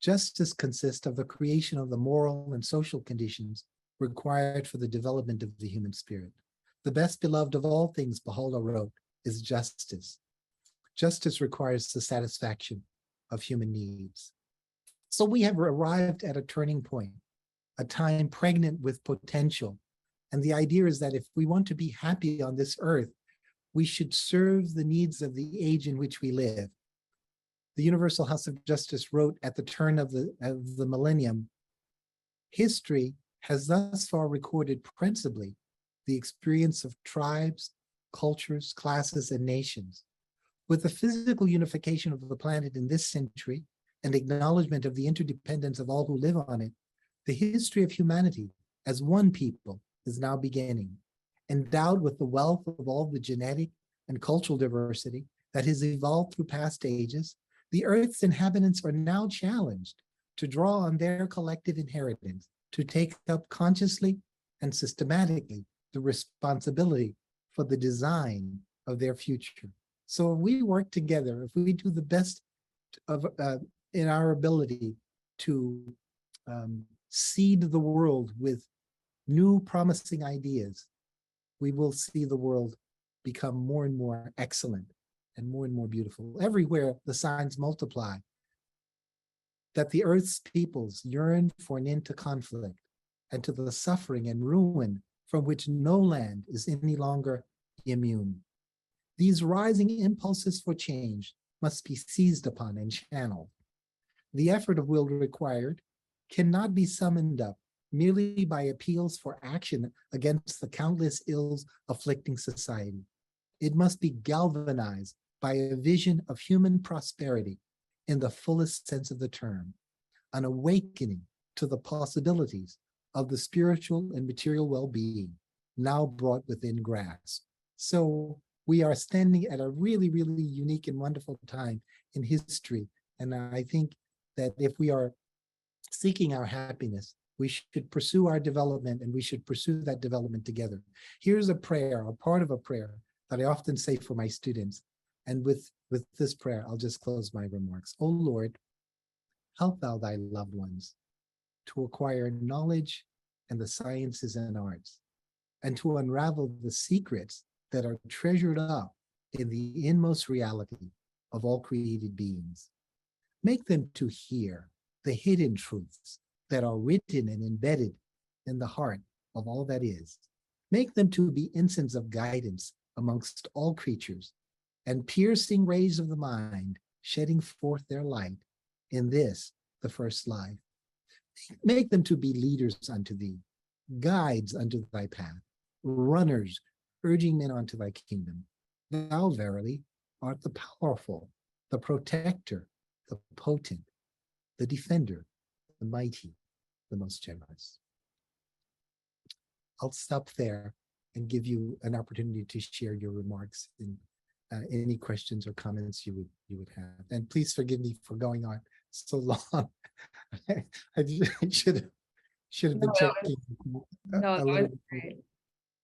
Justice consists of the creation of the moral and social conditions required for the development of the human spirit. The best beloved of all things, Baha'u'llah wrote, is justice. Justice requires the satisfaction of human needs. So we have arrived at a turning point, a time pregnant with potential. And the idea is that if we want to be happy on this earth, we should serve the needs of the age in which we live. The Universal House of Justice wrote at the turn of the millennium, history has thus far recorded principally the experience of tribes, cultures, classes, and nations. With the physical unification of the planet in this century and acknowledgement of the interdependence of all who live on it, the history of humanity as one people is now beginning. Endowed with the wealth of all the genetic and cultural diversity that has evolved through past ages, the Earth's inhabitants are now challenged to draw on their collective inheritance, to take up consciously and systematically the responsibility for the design of their future. So if we work together, if we do the best of in our ability to seed the world with new promising ideas, we will see the world become more and more excellent and more beautiful. Everywhere the signs multiply that the earth's peoples yearn for an end to conflict and to the suffering and ruin from which no land is any longer immune. These rising impulses for change must be seized upon and channeled. The effort of will required cannot be summoned up merely by appeals for action against the countless ills afflicting society. It must be galvanized by a vision of human prosperity in the fullest sense of the term, an awakening to the possibilities of the spiritual and material well-being now brought within grasp. So we are standing at a really, really unique and wonderful time in history. And I think that if we are seeking our happiness, we should pursue our development, and we should pursue that development together. Here's a prayer, a part of a prayer that I often say for my students. And with this prayer, I'll just close my remarks. O Lord, help thou thy loved ones to acquire knowledge and the sciences and arts, and to unravel the secrets that are treasured up in the inmost reality of all created beings. Make them to hear the hidden truths that are written and embedded in the heart of all that is. Make them to be incense of guidance amongst all creatures, and piercing rays of the mind, shedding forth their light in this, the first life. Make them to be leaders unto thee, guides unto thy path, runners, urging men unto thy kingdom. Thou verily art the powerful, the protector, the potent, the defender, the mighty, the most generous. I'll stop there and give you an opportunity to share your remarks and any questions or comments you would have. And please forgive me for going on so long. I should have been checking No, a little bit. great.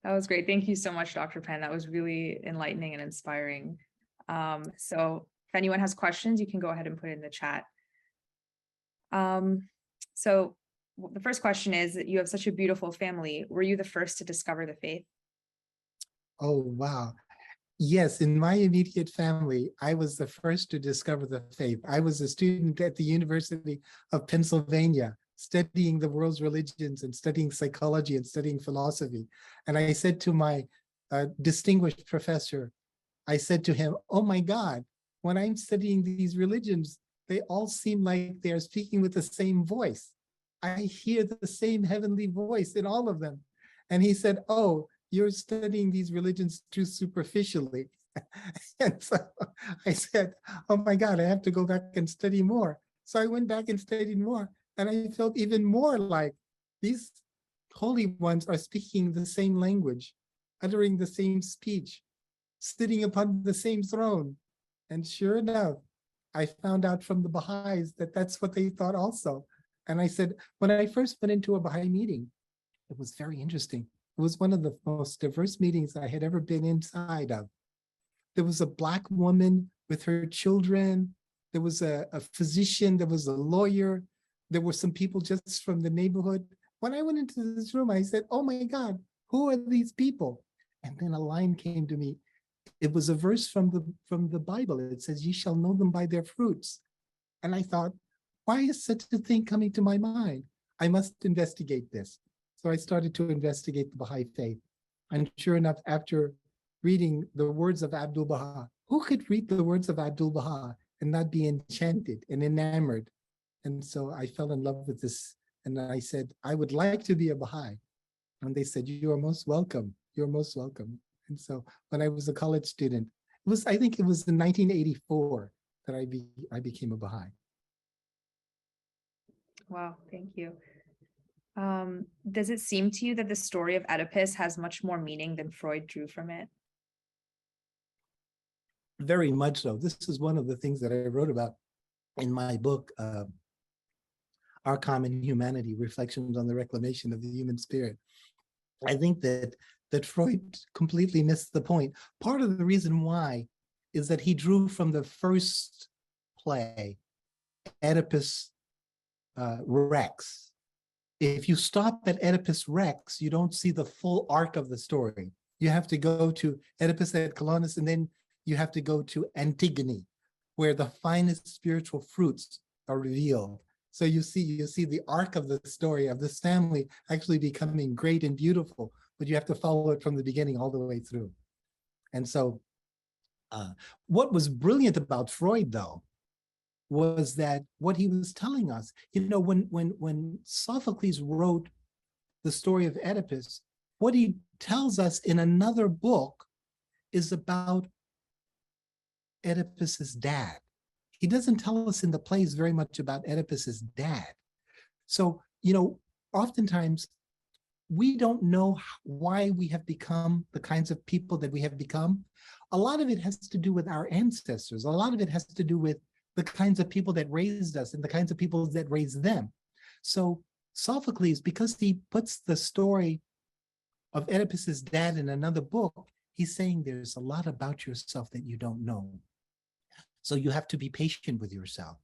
That was great. Thank you so much, Dr. Penn. That was really enlightening and inspiring. So if anyone has questions, you can go ahead and put it in the chat. So the first question is, you have such a beautiful family. Were you the first to discover the faith? Oh, wow. Yes, in my immediate family, I was the first to discover the faith. I was a student at the University of Pennsylvania, studying the world's religions and studying psychology and studying philosophy. And I said to my distinguished professor, I said to him, oh my God, when I'm studying these religions, they all seem like they're speaking with the same voice. I hear the same heavenly voice in all of them. And he said, oh, you're studying these religions too superficially. And so I said, oh my God, I have to go back and study more. So I went back and studied more. And I felt even more like these holy ones are speaking the same language, uttering the same speech, sitting upon the same throne. And sure enough, I found out from the Baha'is that that's what they thought also. And I said, when I first went into a Baha'i meeting, it was very interesting. It was one of the most diverse meetings I had ever been inside of. There was a Black woman with her children. There was a physician. There was a lawyer. There were some people just from the neighborhood. When I went into this room, I said, oh my God, who are these people? And then a line came to me. It was a verse from the Bible. It says, ye shall know them by their fruits. And I thought, why is such a thing coming to my mind? I must investigate this. So I started to investigate the Baha'i faith. And sure enough, after reading the words of Abdu'l-Baha, who could read the words of Abdu'l-Baha and not be enchanted and enamored? And so I fell in love with this. And I said, I would like to be a Baha'i. And they said, you are most welcome. You're most welcome. And so when I was a college student, I think it was in 1984 that I became a Baha'i. Wow, thank you. Does it seem to you that the story of Oedipus has much more meaning than Freud drew from it? Very much so. This is one of the things that I wrote about in my book, Our Common Humanity, Reflections on the Reclamation of the Human Spirit. I think that Freud completely missed the point. Part of the reason why is that he drew from the first play, Oedipus Rex. If you stop at Oedipus Rex, you don't see the full arc of the story. You have to go to Oedipus at Colonus, and then you have to go to Antigone, where the finest spiritual fruits are revealed. So you see the arc of the story of this family actually becoming great and beautiful, but you have to follow it from the beginning all the way through. And so what was brilliant about Freud, though, was that what he was telling us, when Sophocles wrote the story of Oedipus, what he tells us in another book is about Oedipus's dad. He doesn't tell us in the plays very much about Oedipus's dad. So, oftentimes we don't know why we have become the kinds of people that we have become. A lot of it has to do with our ancestors. A lot of it has to do with the kinds of people that raised us and the kinds of people that raised them. So Sophocles, because he puts the story of Oedipus's dad in another book, he's saying there's a lot about yourself that you don't know. So you have to be patient with yourself.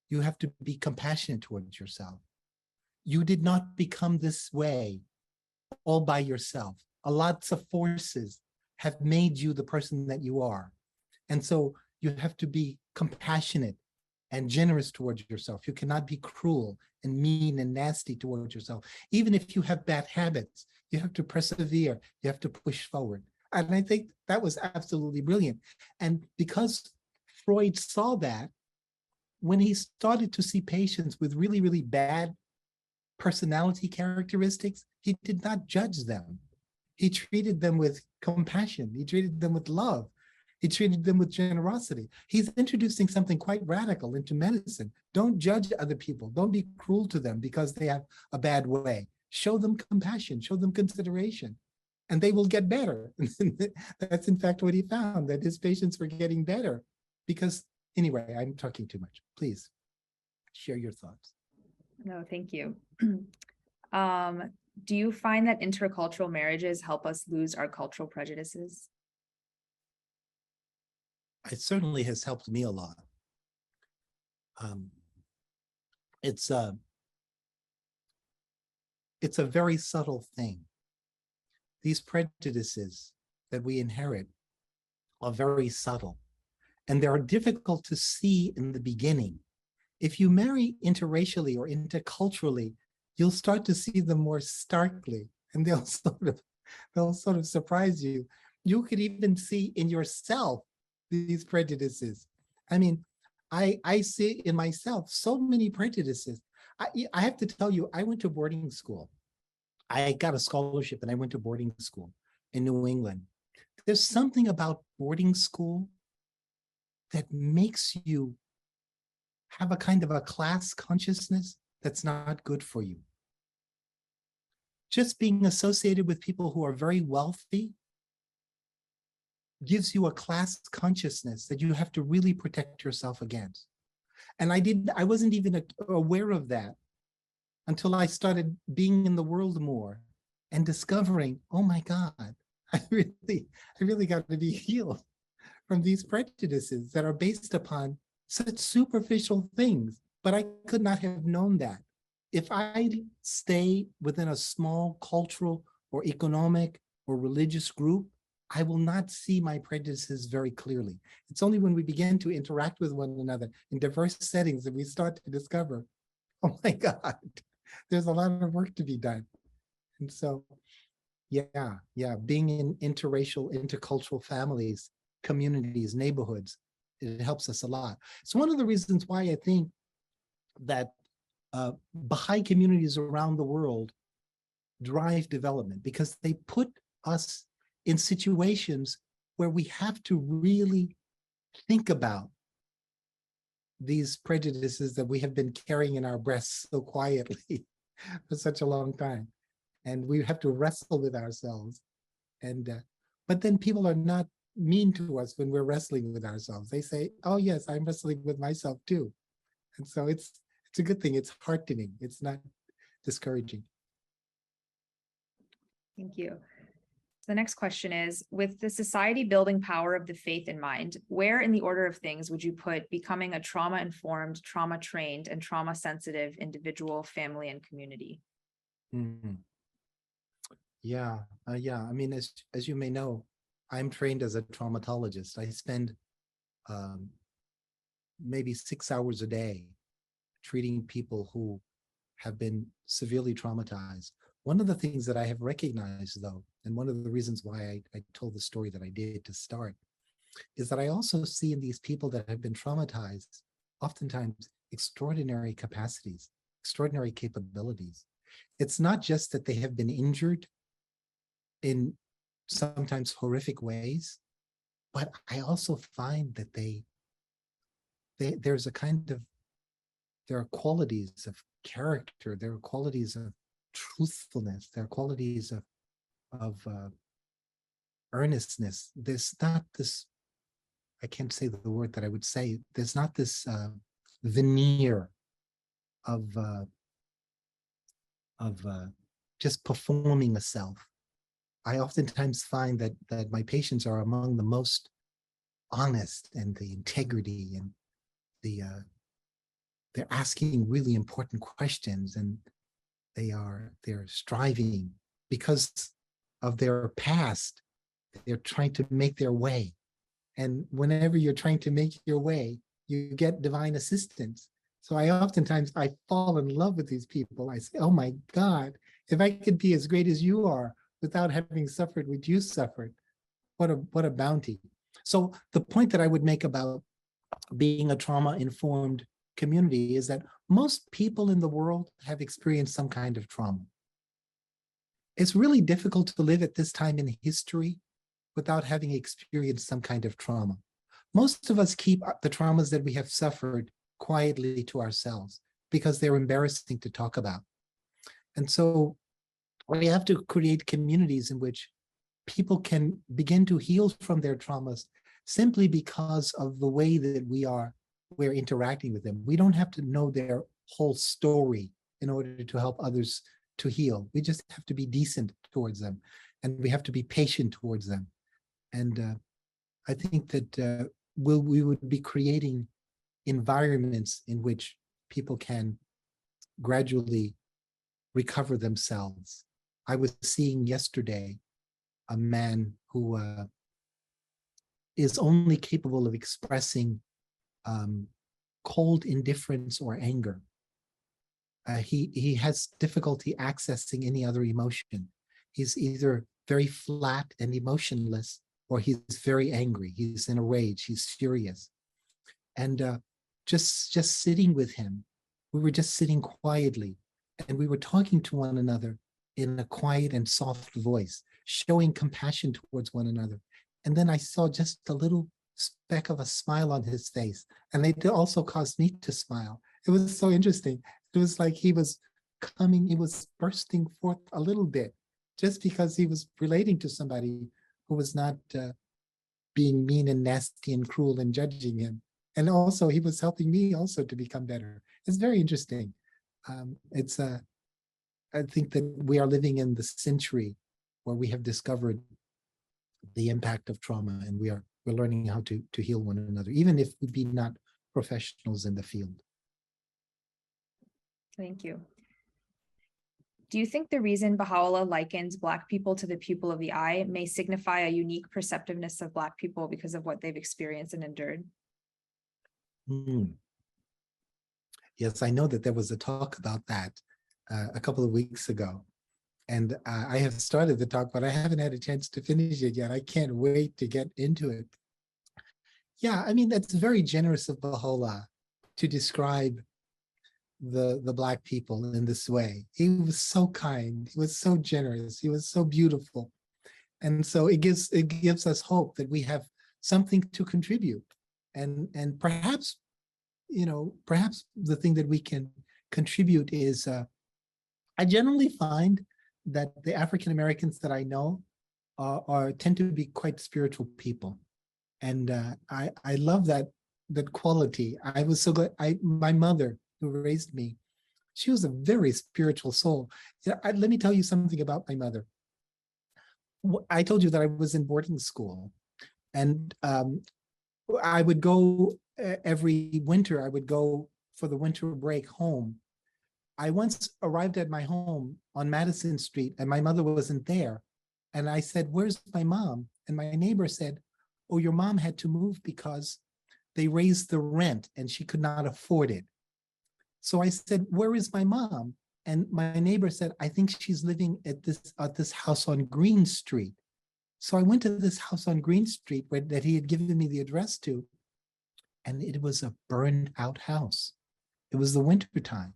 You have to be compassionate towards yourself. You did not become this way all by yourself. Lots of forces have made you the person that you are. And so you have to be compassionate and generous towards yourself. You cannot be cruel and mean and nasty towards yourself. Even if you have bad habits, you have to persevere. You have to push forward. And I think that was absolutely brilliant. And because Freud saw that, when he started to see patients with really, really bad personality characteristics, he did not judge them. He treated them with compassion. He treated them with love. He treated them with generosity. He's introducing something quite radical into medicine. Don't judge other people. Don't be cruel to them because they have a bad way. Show them compassion, show them consideration, and they will get better. That's in fact what he found, that his patients were getting better. Because anyway, I'm talking too much. Please share your thoughts. No, thank you. Do you find that intercultural marriages help us lose our cultural prejudices? It certainly has helped me a lot. It's a very subtle thing. These prejudices that we inherit are very subtle, and they are difficult to see in the beginning. If you marry interracially or interculturally, you'll start to see them more starkly, and they'll sort of surprise you. You could even see in yourself these prejudices. I mean, I see in myself so many prejudices. I have to tell you, I went to boarding school. I got a scholarship and I went to boarding school in New England. There's something about boarding school that makes you have a kind of a class consciousness that's not good for you. Just being associated with people who are very wealthy gives you a class consciousness that you have to really protect yourself against. And I wasn't even aware of that until I started being in the world more and discovering, oh my God, I really got to be healed from these prejudices that are based upon such superficial things. But I could not have known that. If I stay within a small cultural or economic or religious group, I will not see my prejudices very clearly. It's only when we begin to interact with one another in diverse settings that we start to discover, oh my God, there's a lot of work to be done. And so, yeah, being in interracial, intercultural families, communities, neighborhoods, it helps us a lot. So one of the reasons why I think that Baha'i communities around the world drive development, because they put us in situations where we have to really think about these prejudices that we have been carrying in our breasts so quietly for such a long time. And we have to wrestle with ourselves. And but then people are not mean to us when we're wrestling with ourselves. They say, oh yes, I'm wrestling with myself too. And so it's a good thing. It's heartening. It's not discouraging. Thank you. The next question is, with the society building power of the faith in mind, where in the order of things would you put becoming a trauma-informed, trauma-trained, and trauma-sensitive individual, family, and community? Mm-hmm. Yeah. I mean, as you may know, I'm trained as a traumatologist. I spend maybe 6 hours a day treating people who have been severely traumatized. One of the things that I have recognized, though, and one of the reasons why I told the story that I did to start, is that I also see in these people that have been traumatized, oftentimes extraordinary capacities, extraordinary capabilities. It's not just that they have been injured in sometimes horrific ways, but I also find that there's a kind of, there are qualities of character, there are qualities of truthfulness, there are qualities of earnestness. There's not this, I can't say the word that I would say, there's not this veneer of just performing a self. I oftentimes find that my patients are among the most honest, and the integrity, and they're asking really important questions, and they're striving because of their past They're trying to make their way. And whenever you're trying to make your way, you get divine assistance. So I fall in love with these people. I say, oh my God, if I could be as great as you are without having suffered what you suffered, what a bounty. So the point that I would make about being a trauma-informed community is that most people in the world have experienced some kind of trauma. It's really difficult to live at this time in history without having experienced some kind of trauma. Most of us keep the traumas that we have suffered quietly to ourselves because they're embarrassing to talk about. And so we have to create communities in which people can begin to heal from their traumas simply because of the way that we're interacting with them. We don't have to know their whole story in order to help others to heal. We just have to be decent towards them, and we have to be patient towards them. And I think that we would be creating environments in which people can gradually recover themselves. I was seeing yesterday a man who is only capable of expressing cold indifference or anger. He has difficulty accessing any other emotion. He's either very flat and emotionless, or he's very angry. He's in a rage. He's furious. And just sitting with him, we were just sitting quietly, and we were talking to one another in a quiet and soft voice, showing compassion towards one another. And then I saw just a little speck of a smile on his face, and it also caused me to smile. It was so interesting. It was like he was bursting forth a little bit, just because he was relating to somebody who was not being mean and nasty and cruel and judging him. And also he was helping me also to become better. It's very interesting. I think that we are living in the century where we have discovered the impact of trauma, and we're learning how to heal one another, even if we be not professionals in the field. Thank you. Do you think the reason Baha'u'llah likens Black people to the pupil of the eye may signify a unique perceptiveness of Black people because of what they've experienced and endured? Yes, I know that there was a talk about that a couple of weeks ago. And I have started the talk, but I haven't had a chance to finish it yet. I can't wait to get into it. Yeah, I mean, that's very generous of Baha'u'llah to describe the Black people in this way. He was so kind. He was so generous. He was so beautiful. And so it gives us hope that we have something to contribute. And perhaps, perhaps the thing that we can contribute is, I generally find that the African Americans that I know tend to be quite spiritual people. And I love that quality. I was so glad. My mother, who raised me, she was a very spiritual soul. Let me tell you something about my mother. I told you that I was in boarding school, and I would go every winter. I would go for the winter break home. I once arrived at my home on Madison Street, and my mother wasn't there. And I said, "Where's my mom?" And my neighbor said, "Oh, your mom had to move because they raised the rent and she could not afford it." So I said, "Where is my mom?" And my neighbor said, "I think she's living at this house on Green Street." So I went to this house on Green Street that he had given me the address to, and it was a burned out house. It was the winter time.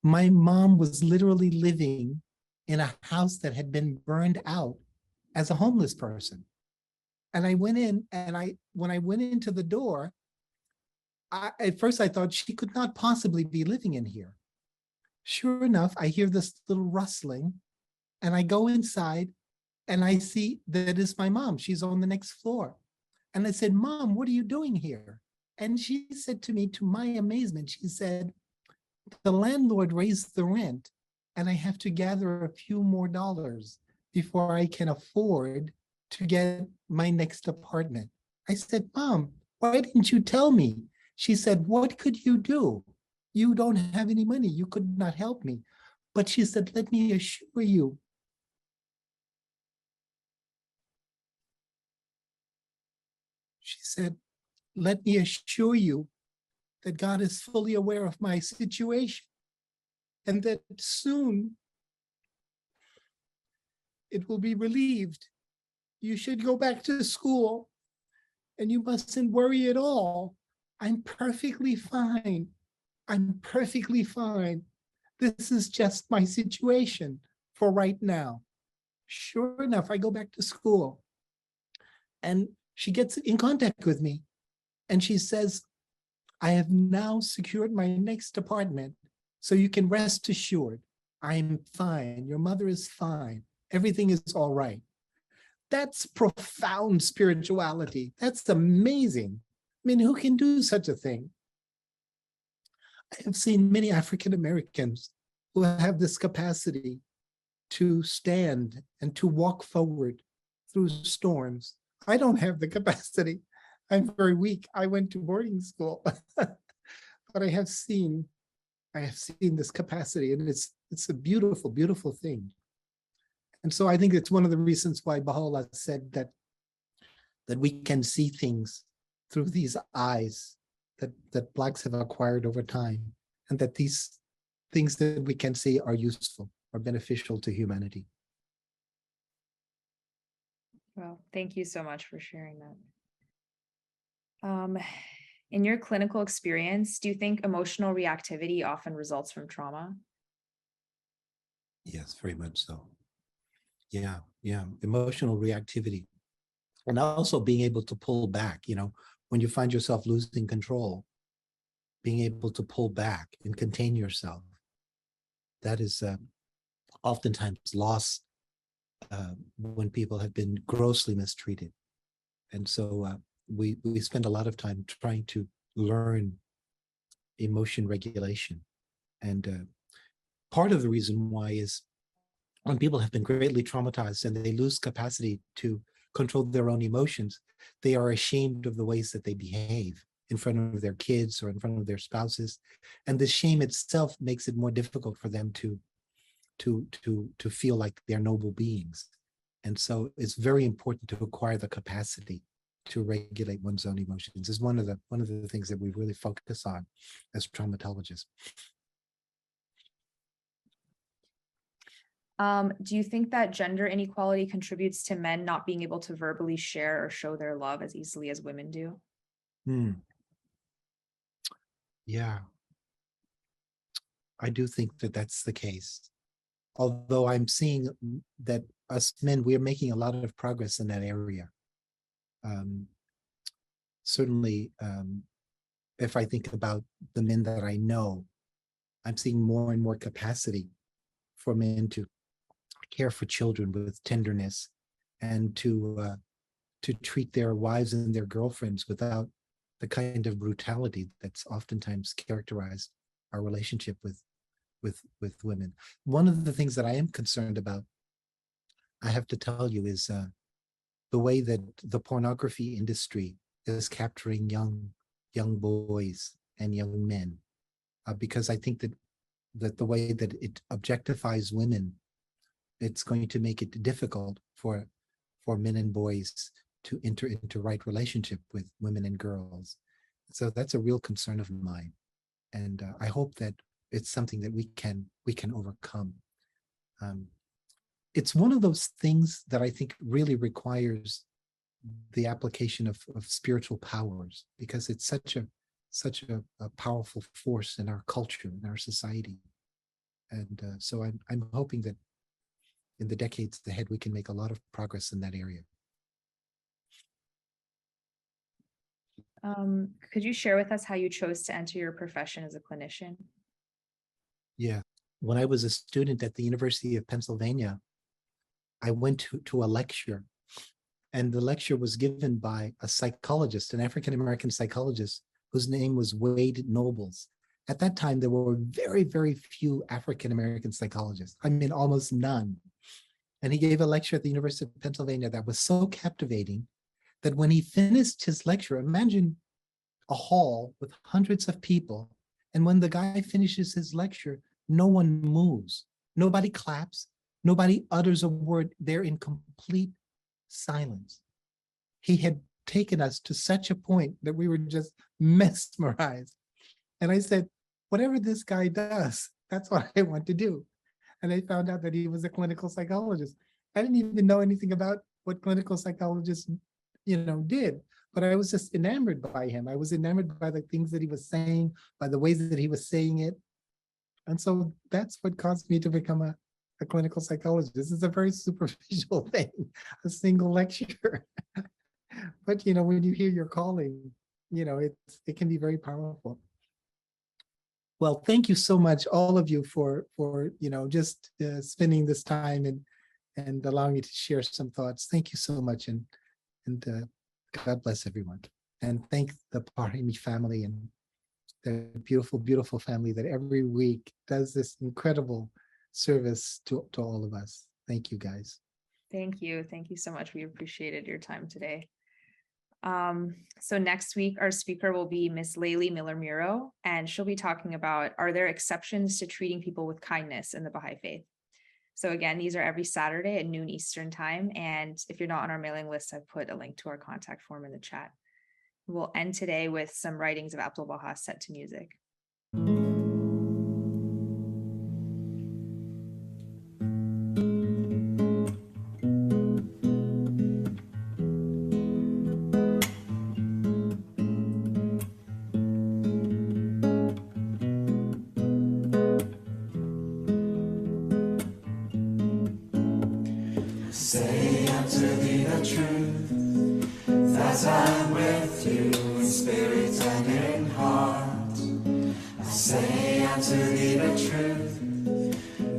My mom was literally living in a house that had been burned out as a homeless person. And I went in, and when I went into the door, at first I thought she could not possibly be living in here. Sure enough, I hear this little rustling, and I go inside, and I see that it's my mom. She's on the next floor. And I said, "Mom, what are you doing here?" And she said to me, to my amazement, she said, "The landlord raised the rent, and I have to gather a few more dollars before I can afford to get my next apartment." I said, "Mom, why didn't you tell me?" She said, "What could you do? You don't have any money. You could not help me." But she said, "Let me assure you said, let me assure you that God is fully aware of my situation and that soon it will be relieved. You should go back to school and you mustn't worry at all. I'm perfectly fine. I'm perfectly fine. This is just my situation for right now. Sure enough, I go back to school and she gets in contact with me and she says, I have now secured my next apartment, so you can rest assured. I'm fine. Your mother is fine. Everything is all right. That's profound spirituality. That's amazing. I mean, who can do such a thing? I have seen many African Americans who have this capacity to stand and to walk forward through storms. I don't have the capacity. I'm very weak. I went to boarding school, but I have seen this capacity, and it's a beautiful, beautiful thing. And so I think it's one of the reasons why Baha'u'llah said that we can see things through these eyes that Blacks have acquired over time, and that these things that we can see are useful, are beneficial to humanity. Well, thank you so much for sharing that. In your clinical experience, do you think emotional reactivity often results from trauma? Yes, very much so. Yeah. Emotional reactivity. And also being able to pull back, when you find yourself losing control, being able to pull back and contain yourself. That is oftentimes lost when people have been grossly mistreated. And so we spend a lot of time trying to learn emotion regulation. And part of the reason why is when people have been greatly traumatized and they lose capacity to control their own emotions, they are ashamed of the ways that they behave in front of their kids or in front of their spouses. And the shame itself makes it more difficult for them to feel like they're noble beings. And so it's very important to acquire the capacity to regulate one's own emotions. Is one of the things that we really focus on as traumatologists. Do you think that gender inequality contributes to men not being able to verbally share or show their love as easily as women do? Yeah, I do think that that's the case. Although I'm seeing that us men, we're making a lot of progress in that area. Certainly, if I think about the men that I know, I'm seeing more and more capacity for men to care for children with tenderness and to treat their wives and their girlfriends without the kind of brutality that's oftentimes characterized our relationship with women. One of the things that I am concerned about, I have to tell you, is the way that the pornography industry is capturing young boys and young men, because I think that the way that it objectifies women, it's going to make it difficult for men and boys to enter into right relationship with women and girls. So that's a real concern of mine, and I hope that it's something that we can overcome. It's one of those things that I think really requires the application of spiritual powers, because it's such a powerful force in our culture, in our society. And so I'm hoping that in the decades ahead, we can make a lot of progress in that area. Could you share with us how you chose to enter your profession as a clinician? Yeah. When I was a student at the University of Pennsylvania, I went to a lecture, and the lecture was given by a psychologist, an African-American psychologist, whose name was Wade Nobles. At that time, there were very, very few African-American psychologists. I mean, almost none. And he gave a lecture at the University of Pennsylvania that was so captivating that when he finished his lecture, imagine a hall with hundreds of people, and when the guy finishes his lecture, no one moves, nobody claps, nobody utters a word. They're in complete silence. He had taken us to such a point that we were just mesmerized. And I said, whatever this guy does, that's what I want to do. And I found out that he was a clinical psychologist. I didn't even know anything about what clinical psychologists, did, but I was just enamored by him. I was enamored by the things that he was saying, by the ways that he was saying it. And so that's what caused me to become a clinical psychologist. This is a very superficial thing, a single lecture. But when you hear your calling, it can be very powerful. Well, thank you so much, all of you, for just spending this time and allowing me to share some thoughts. Thank you so much, and God bless everyone. And thank the Parimi family and the beautiful, beautiful family that every week does this incredible service to all of us. Thank you, guys. Thank you. Thank you so much. We appreciated your time today. So next week, our speaker will be Miss Layli Miller-Muro, and she'll be talking about, are there exceptions to treating people with kindness in the Baha'i faith? So again, these are every Saturday at noon Eastern time. And if you're not on our mailing list, I've put a link to our contact form in the chat. We'll end today with some writings of Abdu'l-Baha set to music. Say unto thee the truth, that I'm with you in spirit and in heart. I say unto thee the truth,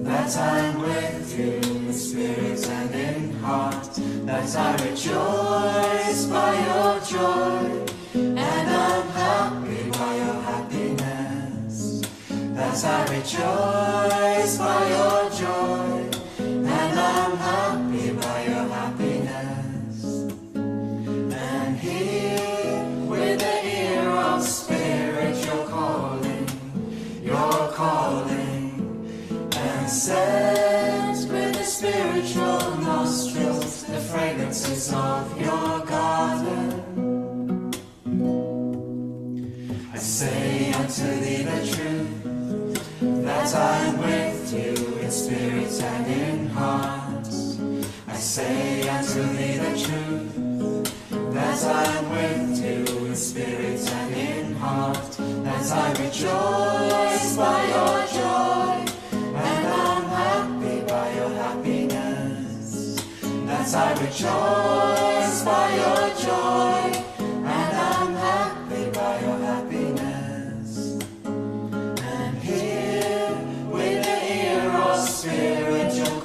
that I'm with you in spirit and in heart. That I rejoice by your joy, and I'm happy by your happiness. That I rejoice by your joy, and I'm happy by your happiness. And here with the ear of spirit you're calling, and scent with the spiritual nostrils the fragrances of your garden. I say unto thee the truth, that I'm with you in spirit and in heart. I say unto thee the truth, that I'm with you in spirit and in heart. That I rejoice by your joy, and I'm happy by your happiness. That I rejoice by your joy, and I'm happy by your happiness. And here with the ear of spirit you're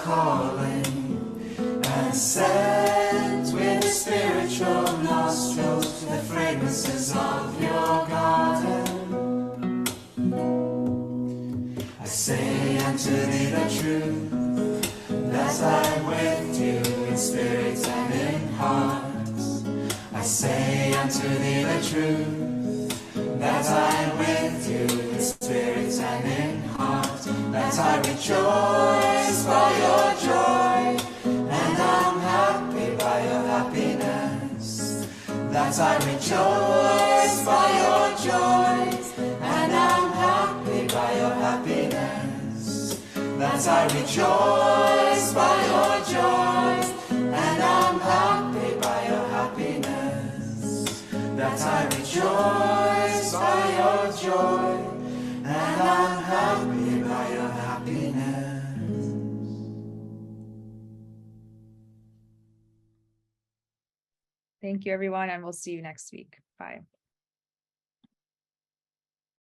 calling, and scent with the spiritual nostrils the fragrances of your garden. I say unto thee the truth, that I'm with you in spirit and in heart. I say unto thee the truth, that I'm with you in spirit and in heart. That I rejoice by your joy, and I'm happy by your happiness. That I rejoice by your joy, and I'm happy by your happiness. That I rejoice by your joy, and I'm happy by your happiness. That I rejoice by your joy, and I'm happy by your happiness. Thank you, everyone, and we'll see you next week. Bye.